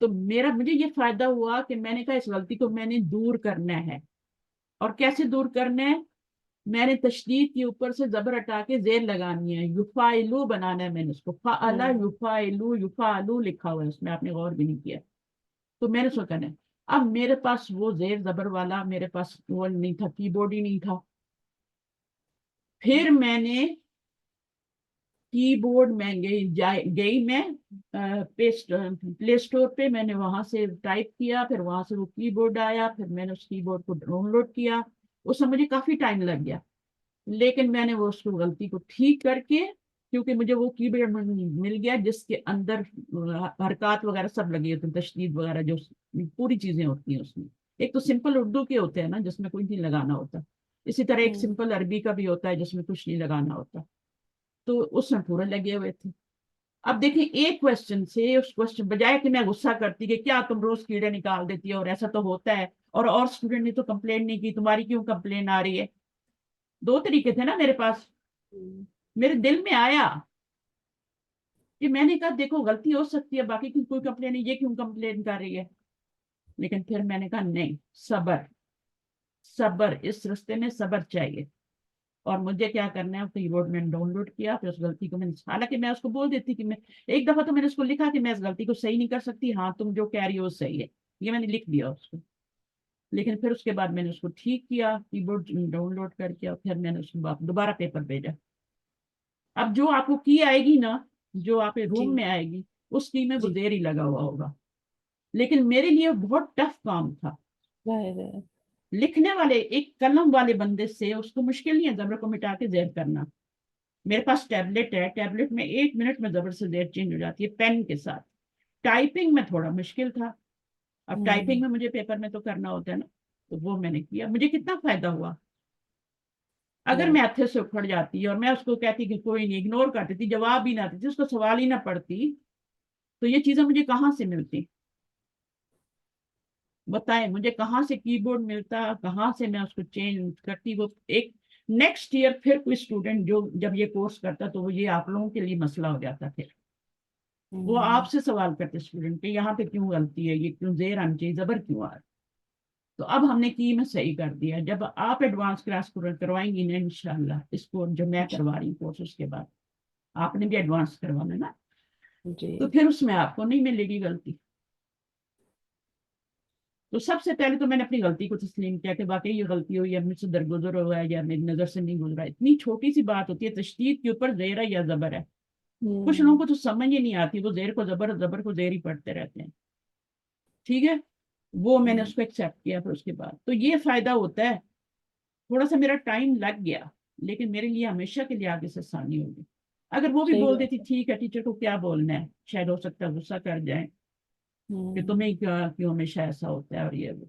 Speaker 1: تو مجھے یہ فائدہ ہوا کہ میں نے کہا اس غلطی کو میں نے دور کرنا ہے. اور کیسے دور کرنا ہے؟ میں نے تشدید کے اوپر سے زبر ہٹا کے زیر لگانی ہے, یفائلو بنانا ہے. میں نے اس کو فعلا یفائلو یفعلو لکھا ہوا ہے اس میں, آپ نے غور بھی نہیں کیا. تو میں نے سو کرنا ہے. اب میرے پاس وہ زیر زبر والا میرے پاس وہ نہیں تھا, کی بورڈ ہی نہیں تھا. پھر میں نے کی بورڈ میں گئی میں پلے اسٹور پہ, میں نے وہاں سے ٹائپ کیا, پھر وہاں سے وہ کی بورڈ آیا, پھر میں نے اس کی بورڈ کو ڈاؤن لوڈ کیا. اس میں مجھے کافی ٹائم لگ گیا, لیکن میں نے وہ اس کو غلطی کو ٹھیک کر کے, کیونکہ مجھے وہ کی بورڈ مل گیا جس کے اندر حرکات وغیرہ سب لگی ہوتی ہیں, تشدید وغیرہ جو پوری چیزیں ہوتی ہیں اس میں. ایک تو سمپل اردو کے ہوتے ہیں نا جس میں کوئی نہیں لگانا ہوتا, اسی طرح ایک سمپل عربی کا بھی ہوتا ہے جس میں کچھ نہیں لگانا ہوتا. تو اس میں پورے لگے ہوئے تھے. اب دیکھیں ایک کوشچن سے اس کوشچن بجائے کہ میں غصہ کرتی کہ کیا تم روز کیڑے نکال دیتی ہو, اور ایسا تو ہوتا ہے, اور اسٹوڈنٹ نے تو کمپلین نہیں کی, تمہاری کیوں کمپلین آ رہی ہے. دو طریقے تھے نا میرے پاس. میرے دل میں آیا کہ میں نے کہا دیکھو غلطی ہو سکتی ہے, باقی کی کوئی کمپلین نہیں, یہ کیوں کمپلین کر رہی ہے. لیکن پھر میں نے کہا نہیں, صبر صبر, اس رستے میں صبر چاہیے. اور مجھے کیا کرنا ہے, کی بورڈ میں ڈاؤن لوڈ کیا, پھر اس غلطی کو میں نے, حالانکہ میں اس کو بول دیتی کہ میں ایک دفعہ تو میں نے اس کو لکھا کہ میں اس غلطی کو صحیح نہیں کر سکتی, ہاں تم جو کہہ رہی ہو صحیح ہے, یہ میں نے لکھ دیا اس کو. لیکن پھر اس کے بعد میں نے اس کو ٹھیک کیا, کی بورڈ ڈاؤن لوڈ کر کے, اور پھر میں نے اس کو دوبارہ پیپر بھیجا. اب جو آپ کو کی آئے گی نا, جو آپ روم میں آئے گی, اس کی میں وہ زیر ہی لگا ہوا ہوگا. لیکن میرے لیے بہت ٹف کام تھا. لکھنے والے ایک قلم والے بندے سے اس کو مشکل نہیں ہے زبر کو مٹا کے زیر کرنا. میرے پاس ٹیبلٹ ہے, ٹیبلٹ میں 1 منٹ میں زبر سے زیر چینج ہو جاتی ہے پین کے ساتھ. ٹائپنگ میں تھوڑا مشکل تھا. اب ٹائپنگ میں مجھے پیپر میں تو کرنا ہوتا ہے نا, تو وہ میں نے کیا. مجھے کتنا فائدہ ہوا. اگر میں ہاتھے سے اکھڑ جاتی اور میں اس کو کہتی کہ کوئی نہیں, اگنور کرتی تھی, جواب بھی نہ دیتی, اس کو سوال ہی نہ پڑتی, تو یہ چیزیں مجھے کہاں سے ملتی؟ بتائیں مجھے کہاں سے کی بورڈ ملتا, کہاں سے میں اس کو چینج کرتی. وہ ایک نیکسٹ ایئر پھر کوئی اسٹوڈنٹ جو جب یہ کورس کرتا تو وہ یہ آپ لوگوں کے لیے مسئلہ ہو جاتا. پھر وہ آپ سے سوال کرتے اسٹوڈنٹ کہ یہاں پہ کیوں غلطی ہے, یہ کیوں زیر آنی چاہیے, زبر کیوں آ رہا. تو اب ہم نے کی میں صحیح کر دیا. جب آپ ایڈوانس کلاس کروائیں گی نا انشاءاللہ, اس کو جو میں کروا رہی ہوں کورس, اس کے بعد آپ نے بھی ایڈوانس کروانا نا, تو پھر اس میں آپ کو نہیں ملے گی غلطی. تو سب سے پہلے تو میں نے اپنی غلطی کو تسلیم کیا کہ واقعی یہ غلطی ہوئی ہے, مجھ سے درگزر ہوا ہے یا میری نظر سے نہیں گزرا. اتنی چھوٹی سی بات ہوتی ہے, تشدید کے اوپر زیر ہے یا زبر ہے. کچھ لوگوں کو تو سمجھ ہی نہیں آتی, وہ زیر کو زبر, زبر کو زیر ہی پڑھتے رہتے ہیں. ٹھیک ہے, وہ میں نے اس کو ایکسیپٹ کیا. پھر اس کے بعد تو یہ فائدہ ہوتا ہے. تھوڑا سا میرا ٹائم لگ گیا, لیکن میرے لیے ہمیشہ کے لیے آگے سے آسانی ہوگی. اگر وہ بھی بول دیتی ٹھیک ہے ٹیچر کو کیا بولنا ہے, شاید ہو سکتا ہے غصہ کر جائیں کہ تمہیں کیوں ہمیشہ ایسا ہوتا ہے, اور یہ وہ.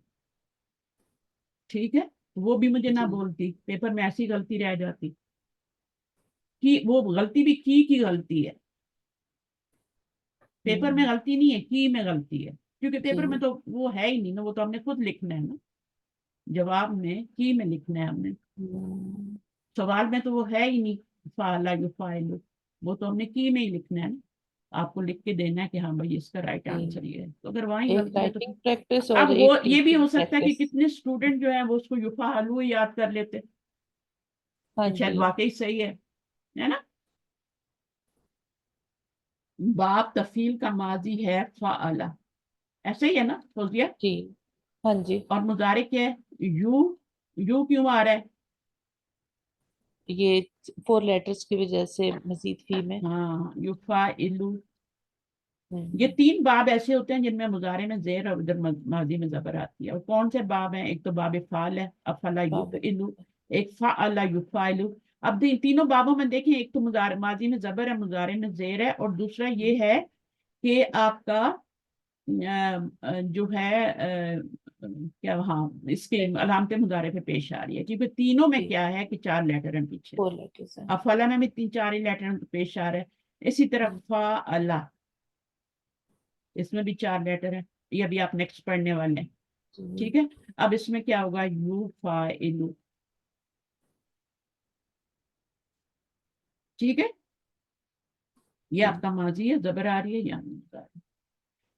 Speaker 1: ٹھیک ہے, وہ بھی مجھے نہ بولتی, پیپر میں ایسی غلطی رہ جاتی. کہ وہ غلطی بھی کی غلطی ہے, پیپر میں غلطی نہیں ہے, کی میں غلطی ہے. کیونکہ پیپر میں تو وہ ہے ہی نہیں نا, وہ تو ہم نے خود لکھنا ہے نا, جواب میں کی میں لکھنا ہے ہم نے. سوال میں تو وہ ہے ہی نہیں, فعلا یفعل, وہ تو ہم نے کی میں ہی لکھنا ہے نا. آپ کو لکھ کے دینا ہے کہ ہاں بھائی اس کا رائٹ آنسر یہ ہے. تو اگر وہاں غلطی ہے تو اب وہ یہ بھی ہو سکتا ہے کہ کتنے اسٹوڈنٹ جو ہیں وہ اس کو یفعلو یاد کر لیتے, شاید واقعی صحیح ہے نا. باب تفعیل کا ماضی ہے فعلا, ایسا ہی ہے نا فوزیہ. اور مضارع کیا ہے, یو کیوں آ رہا ہے؟
Speaker 2: یہ 4 لیٹرز کی وجہ سے مزید فی میں.
Speaker 1: ہاں, یفعلو. یہ 3 باب ایسے ہوتے ہیں جن میں مضارع میں زیر اور ادھر ماضی میں زبر آتی ہے. اور کون سے باب ہیں؟ ایک تو باب فعل ہے, افعل یفعل, ایک فعل یفعل. اب تینوں بابوں میں دیکھیں, ایک تو ماضی میں زبر ہے, مضارع میں زیر ہے, اور دوسرا یہ ہے کہ آپ کا جو ہے کیا, ہاں اس کے علامت مضارع پہ پیش آ رہی ہے. کیونکہ تینوں میں کیا ہے کہ 4 لیٹر ہیں پیچھے. افعل میں بھی 4 ہی لیٹر پیش آ رہے ہیں. اسی طرح فعل, اس میں بھی 4 لیٹر ہیں. یہ ابھی آپ نیکسٹ پڑھنے والے ہیں. ٹھیک ہے, اب اس میں کیا ہوگا, یفعل. ٹھیک ہے, یہ آپ کا ماضی ہے, زبر آ رہی ہے, یہاں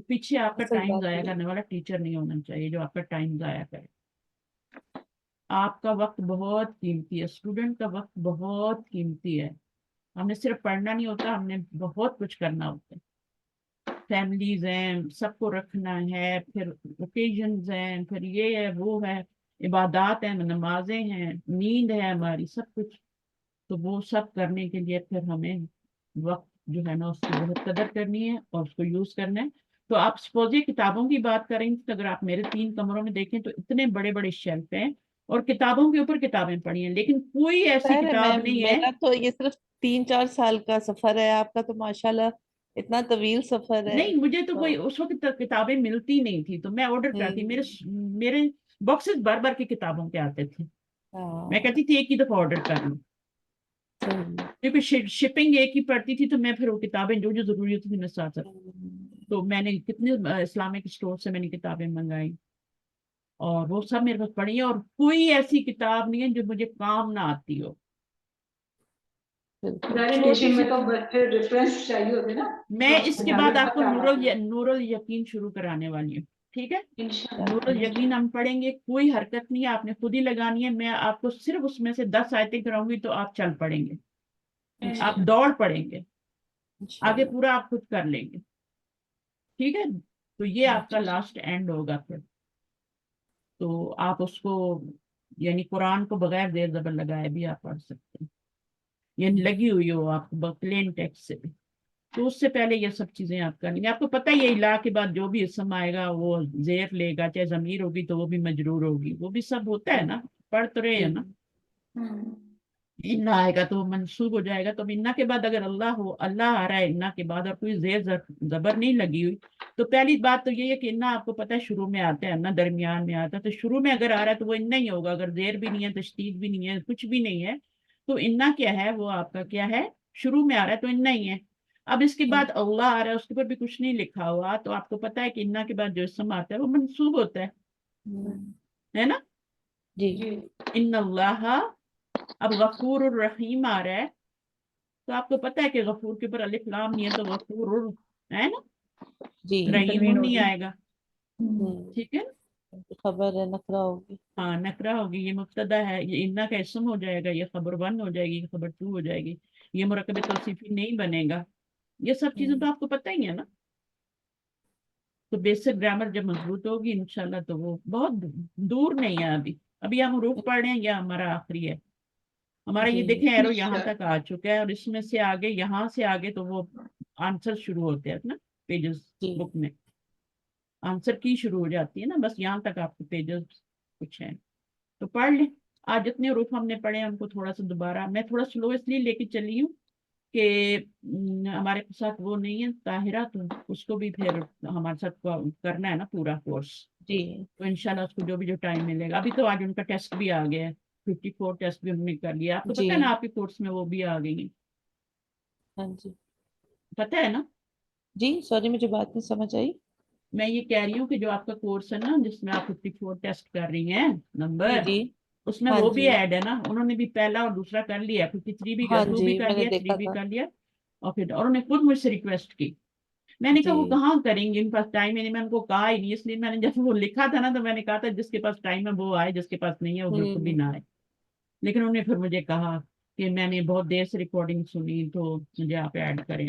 Speaker 1: پیچھے آپ کا
Speaker 2: صحیح
Speaker 1: ٹائم
Speaker 2: بات
Speaker 1: ضائع
Speaker 2: ہے.
Speaker 1: کرنے والا ٹیچر نہیں ہونا چاہیے جو آپ کا ٹائم ضائع کرے. آپ کا وقت بہت قیمتی ہے، اسٹوڈنٹ کا وقت بہت قیمتی ہے. ہم نے صرف پڑھنا نہیں ہوتا، ہم نے بہت کچھ کرنا ہوتا ہے. فیملیز ہیں، سب کو رکھنا ہے، پھر اوکیزنز ہیں، پھر یہ ہے وہ ہے، عبادات ہیں، نمازیں ہیں، نیند ہے ہماری، سب کچھ. تو وہ سب کرنے کے لیے پھر ہمیں وقت جو ہے نا اس کی بہت قدر کرنی ہے اور اس کو یوز کرنا ہے. تو آپ سپوز یہ کتابوں کی بات کریں تو اگر آپ میرے 3 کمروں میں دیکھیں تو اتنے بڑے بڑے شیلف ہیں اور کتابوں کے اوپر کتابیں پڑھی ہیں، لیکن کوئی ایسی
Speaker 2: خیر ہے
Speaker 1: کتاب
Speaker 2: میم،
Speaker 1: نہیں ہے.
Speaker 2: میرا تو یہ صرف 3-4 سال کا سفر ہے، آپ کا تو ماشاءاللہ اتنا طویل سفر ہے.
Speaker 1: نہیں، مجھے تو
Speaker 2: تو
Speaker 1: کوئی اس وقت تک کتابیں ملتی نہیں تھی تو میں آرڈر کرتی. میرے باکسز بھر بھر کے کتابوں کے آتے تھے. میں
Speaker 2: ہاں
Speaker 1: کہتی تھی ایک ہی دفعہ آرڈر کر لوں،
Speaker 2: صحیح.
Speaker 1: کیونکہ شپنگ ایک ہی پڑتی تھی تو میں پھر وہ کتابیں جو جو ضروری ہوتی تھی میں ساتھ ساتھ. تو میں نے کتنے اسلامک اسٹور سے میں نے کتابیں منگائی اور وہ سب میرے پاس پڑھی ہیں، اور کوئی ایسی کتاب نہیں ہے جو مجھے کام نہ آتی ہو.
Speaker 2: بالکل.
Speaker 3: ظاہر
Speaker 1: چھوٹی
Speaker 3: ٹیچنگ
Speaker 1: سی
Speaker 3: میں تو پھر ریفرنس چاہیے ہوتے نا،
Speaker 1: میں
Speaker 3: جو
Speaker 1: اس کے بعد
Speaker 3: مطابق
Speaker 1: آپ کو
Speaker 3: بتاتے ہیں.
Speaker 1: نور الیقین شروع کرانے والی ہوں، ٹھیک ہے؟ نور
Speaker 3: انشاءاللہ.
Speaker 1: الیقین ہم پڑھیں گے، کوئی حرکت نہیں ہے، آپ نے خود ہی لگانی ہے. میں آپ کو صرف اس میں سے 10 آیتیں کراؤں گی تو آپ چل پڑیں گے، آپ دوڑ پڑیں گے، آگے
Speaker 2: انشاءاللہ.
Speaker 1: پورا آپ خود کر لیں گے، ٹھیک ہے؟ تو یہ آپ کا
Speaker 3: جی.
Speaker 1: لاسٹ اینڈ ہوگا پھر. تو آپ اس کو یعنی قرآن کو بغیر زیر زبر لگائے بھی آپ پڑھ سکتے ہیں، یعنی لگی ہوئی ہو آپ کو پلین ٹیکسٹ سے بھی. تو اس سے پہلے یہ سب چیزیں آپ کرنی ہے. آپ کو پتہ ہی ہے لا کے بعد جو بھی اسم آئے گا وہ زیر لے گا، چاہے ضمیر ہوگی تو وہ بھی مجرور ہوگی، وہ بھی سب ہوتا ہے نا، پڑھ تو رہے ہیں نا. انا آئے گا تو وہ منسوب ہو جائے گا. تو انا کے بعد اگر اللہ ہو، اللہ آ رہا ہے انا کے بعد اور کوئی زیر زبر نہیں لگی ہوئی، تو پہلی بات تو یہ ہے کہ انا آپ کو پتہ ہے شروع میں آتا ہے، انا درمیان میں آتا ہے. تو شروع میں اگر آ رہا ہے تو وہ انا ہی ہوگا. اگر زیر بھی نہیں ہے، تشدید بھی نہیں ہے، کچھ بھی نہیں ہے، تو انا کیا ہے، وہ آپ کا کیا ہے، شروع میں آ رہا ہے تو انا ہی ہے. اب اس کے بعد اللہ آ رہا ہے، اس کے اوپر بھی کچھ نہیں لکھا ہوا، تو آپ کو پتہ ہے کہ انا کے بعد جو اسم آتا ہے وہ منسوب ہوتا ہے نا.
Speaker 2: جی
Speaker 3: جی.
Speaker 1: ان اللہ، اب غفور الرحیم آ رہا ہے تو آپ کو پتہ ہے کہ غفور کے اوپر الف لام نہیں ہے تو غفور ہے نا،
Speaker 2: جی.
Speaker 1: رحیم
Speaker 3: تنوین
Speaker 1: نہیں
Speaker 3: ہوگی.
Speaker 1: آئے گا، ٹھیک ہے.
Speaker 2: خبر ہے، نقرہ ہوگی.
Speaker 1: ہاں نکرہ ہوگی، یہ مبتدا ہے، یہ انا کا اسم ہو جائے گا، یہ خبر 1 ہو جائے گی، یہ خبر 2 ہو جائے گی، یہ مرکب توصیفی نہیں بنے گا. یہ سب چیزیں تو آپ کو پتہ ہی ہے نا. تو بیسک گرامر جب مضبوط ہوگی انشاءاللہ تو وہ بہت دور نہیں ہے. ابھی ہم حروف پڑھ رہے ہیں، یہ ہمارا آخری ہے. ہمارا یہ
Speaker 2: جی
Speaker 1: دیکھیں ایرو یہاں
Speaker 3: اچھا.
Speaker 1: تک آ چکا ہے، اور اس میں سے آگے، یہاں سے آگے تو وہ آنسر شروع ہوتے ہیں نا پیجز
Speaker 2: جی.
Speaker 1: بک میں، آنسر کی شروع ہو جاتی ہے نا، بس یہاں تک آپ کے پیجز کچھ ہیں تو پڑھ لیں. آج جتنے حروف ہم نے پڑھے ہیں ان کو تھوڑا سا دوبارہ، میں تھوڑا سلو اس لیے لے کے چلی ہوں کہ ہمارے ساتھ وہ نہیں ہے طاہرہ، تو اس کو بھی پھر ہمارے ساتھ کرنا ہے نا پورا کورس.
Speaker 2: جی.
Speaker 1: تو انشاءاللہ اس کو جو ٹائم ملے گا. ابھی تو آج ان کا ٹیسٹ بھی آ گیا ہے، 54 ٹیسٹ بھی ہم نے کر لیا. آپ کو
Speaker 2: جی.
Speaker 1: پتہ ہے نا آپ کے کورس میں وہ بھی آ گئی ہیں،
Speaker 2: ہاں جی.
Speaker 1: پتہ ہے نا.
Speaker 2: جی سوری، مجھے بات نہیں سمجھ آئی.
Speaker 1: میں یہ کہہ رہی ہوں کہ جو آپ کا کورس ہے نا جس میں آپ 54 ٹیسٹ کر رہی ہیں
Speaker 2: جی.
Speaker 1: نمبر،
Speaker 2: جی.
Speaker 1: اس میں
Speaker 2: ہاں
Speaker 1: وہ بھی
Speaker 2: جی.
Speaker 1: ایڈ ہے نا. انہوں نے بھی پہلا اور دوسرا کر لیا، 53 بھی،
Speaker 2: ہاں
Speaker 1: 2
Speaker 2: جی
Speaker 1: بھی کر
Speaker 2: میں نے
Speaker 1: لیا، 3
Speaker 2: دیکھا
Speaker 1: بھی
Speaker 2: تھا.
Speaker 1: کر لیا. اور پھر اور انہوں نے خود مجھ سے ریکویسٹ کی. میں نے کہا
Speaker 2: جی.
Speaker 1: وہ کہاں کریں گے، ان کے پاس ٹائم ہے نہیں. میں ان کو کہا ہی نہیں، اس لیے میں نے جب وہ لکھا تھا نا تو میں نے کہا تھا جس کے پاس ٹائم ہے وہ آئے، جس کے پاس نہیں ہے وہ بالکل بھی نہ آئے. لیکن انہوں نے پھر مجھے کہا کہ میں نے بہت دیر سے ریکارڈنگ سنی تو مجھے آپ ایڈ کریں.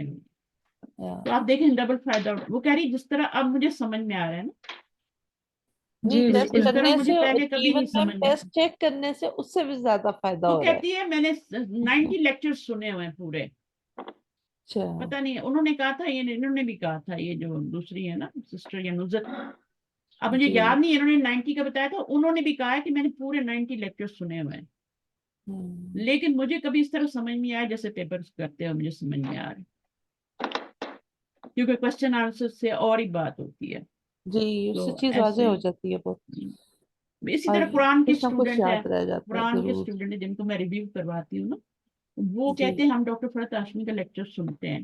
Speaker 1: تو آپ دیکھیں ڈبل فائدہ. وہ کہہ رہی جس طرح اب مجھے سمجھ میں آ رہا ہے نا،
Speaker 2: نہیں،
Speaker 3: جی
Speaker 2: ٹیسٹ
Speaker 3: بالکل.
Speaker 1: اس طرح
Speaker 2: کرنے
Speaker 1: مجھے
Speaker 2: سے،
Speaker 1: پہلے کبھی
Speaker 2: ایون
Speaker 1: نہیں
Speaker 2: میم
Speaker 1: سمجھ میں.
Speaker 2: ٹیسٹ چیک کرنے سے اس سے بھی زیادہ فائدہ
Speaker 1: وہ
Speaker 2: ہو رہا ہے.
Speaker 1: کہتی ہے میں نے 90 لیکچر سنے ہوئے ہیں پورے.
Speaker 2: اچھا.
Speaker 1: پتہ نہیں انہوں نے کہا تھا، یہ انہوں نے بھی کہا تھا، یہ جو دوسری ہے نا سسٹر یا نزت، اب مجھے
Speaker 2: جی.
Speaker 1: یاد نہیں ہے انہوں نے 90 کا بتایا تھا. انہوں نے بھی کہا ہے کہ میں نے پورے 90 لیکچر سنے ہوئے ہیں. لیکن مجھے کبھی اس طرح سمجھ نہیں آیا جیسے پیپر کرتے ہوئے مجھے سمجھ میں آ رہا ہے، کیونکہ کوشچن آنسر سے اور ہی بات ہوتی ہے.
Speaker 2: جی اس
Speaker 1: تو
Speaker 2: سے چیز واضح
Speaker 1: ایسے
Speaker 2: ہو جاتی ہے بہت.
Speaker 1: اسی
Speaker 2: اور
Speaker 1: طرح قرآن کے
Speaker 2: کچھ نہ کچھ
Speaker 1: اسٹوڈنٹ ہے،
Speaker 2: یاد رہ جاتا ہے
Speaker 1: قرآن کے
Speaker 2: ضرور.
Speaker 1: اسٹوڈنٹ جن کو میں ریویو کرواتی ہوں نا، وہ
Speaker 2: جی.
Speaker 1: کہتے ہیں ہم ڈاکٹر فرحت ہاشمی کا لیکچر سنتے ہیں،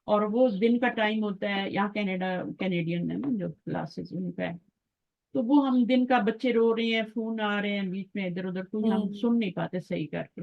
Speaker 1: اور وہ دن کا ٹائم ہوتا ہے، یہاں کینیڈین ہے نا جو کلاسز ان کا ہے، تو وہ ہم دن کا، بچے رو رہے ہیں، فون آ رہے ہیں بیچ میں ادھر ادھر، کوئی ہم سن نہیں پاتے صحیح کر کے.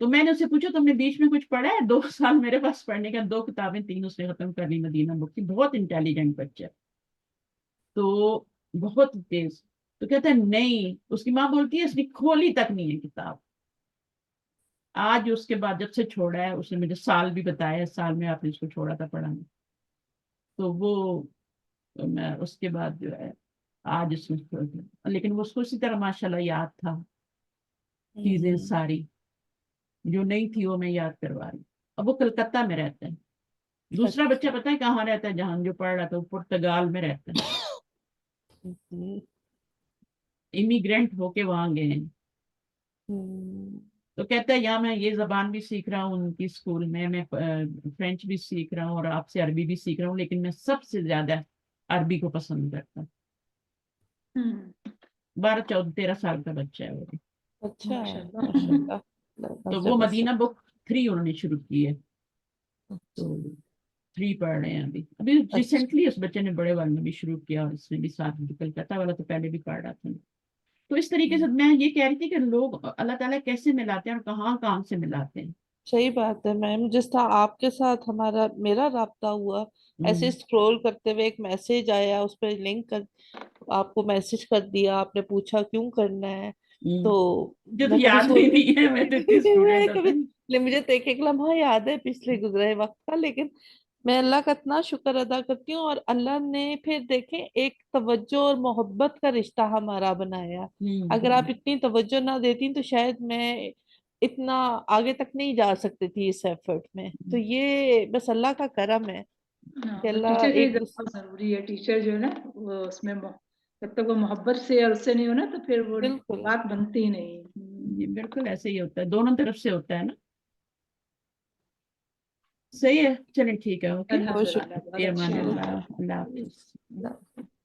Speaker 1: تو میں نے اسے پوچھا تم نے بیچ میں کچھ پڑھا ہے؟ 2 سال میرے پاس پڑھنے کا، 2 کتابیں 3 اس نے ختم کر لی مدینہ بک کی، بہت انٹیلیجنٹ بچہ، تو بہت تیز. تو کہتا ہے نہیں، اس کی ماں بولتی ہے اس نے کھولی تک نہیں ہے کتاب. آج اس کے بعد جب سے چھوڑا ہے، اس نے مجھے سال بھی بتایا، سال میں آپ نے اس کو چھوڑا تھا پڑھانا، تو وہ میں اس کے بعد جو ہے آج اس میں چھوڑ دیا. لیکن وہ اس کو اسی طرح ماشاءاللہ یاد تھا چیزیں ساری، جو نہیں تھی وہ میں یاد کروا رہی. اب وہ کلکتہ میں رہتا ہے. دوسرا بچہ پتہ ہے کہاں رہتا ہے؟ جہاں جو پڑھ رہا تھا وہ پرتگال میں رہتا ہے. امیگرینٹ ہو کے وہاں گئے ہیں. تو کہتا ہے یہاں میں یہ زبان بھی سیکھ رہا ہوں ان کی اسکول میں فرینچ بھی سیکھ رہا ہوں اور آپ سے عربی بھی سیکھ رہا ہوں، لیکن میں سب سے زیادہ عربی کو پسند کرتا ہوں. 12-13 سال کا بچہ ہے وہ.
Speaker 2: اچھا ہے،
Speaker 3: ماشاءاللہ.
Speaker 2: ماشاءاللہ.
Speaker 1: تو وہ مدینہ بک 3 انہوں نے شروع کی ہے، تو 3 پڑھ رہے ہیں ابھی ریسنٹلی اس بچے نے بڑے والے نے بھی شروع کیا، اور اس نے بھی ساتھ میں کلکتہ والا تو پہلے بھی پڑھ رہا تھا. تو اس طریقے سے میں یہ کہہ رہی تھی کہ لوگ اللہ تعالیٰ کیسے ملاتے ہیں اور کہاں کہاں سے ملاتے ہیں.
Speaker 2: صحیح بات ہے میم. جس طرح آپ کے ساتھ میرا رابطہ ہوا، ایسے اسکرول کرتے ہوئے ایک میسج آیا، اس پہ لنک آپ کو میسج کر دیا، آپ نے پوچھا کیوں کرنا ہے، تو
Speaker 1: جو تو
Speaker 2: میں کبھی
Speaker 1: یاد ہی نہیں ہے، میں تو اتنی اسٹوڈنٹ ہوتا ہوں.
Speaker 2: مجھے تو ایک لمحہ یاد ہے پچھلے گزرے وقت کا، لیکن میں اللہ کا اتنا شکر ادا کرتی ہوں، اور اللہ نے پھر دیکھیں ایک توجہ اور محبت کا رشتہ ہمارا بنایا. اگر آپ اتنی توجہ نہ دیتی تو شاید میں اتنا آگے تک نہیں جا سکتی تھی اس ایفرٹ میں. تو یہ بس اللہ کا کرم ہے کہ اللہ
Speaker 3: ٹیچر کی
Speaker 2: ایک
Speaker 3: بہت ضروری ہے. ٹیچر جو ہے نا وہ اس میں جب تک وہ محبت سے اور اس سے نہیں ہونا تو پھر وہ
Speaker 2: بالکل
Speaker 3: بات بنتی ہی نہیں.
Speaker 1: بالکل ایسے ہی ہوتا ہے، دونوں طرف سے ہوتا ہے نا. صحیح ہے، چلیں ٹھیک ہے، اوکے.
Speaker 3: الحمد
Speaker 2: بہت
Speaker 3: للہ، بہت
Speaker 1: فی امان
Speaker 3: اچھے.
Speaker 1: اللہ، اللہ حافظ.
Speaker 2: شکریہ.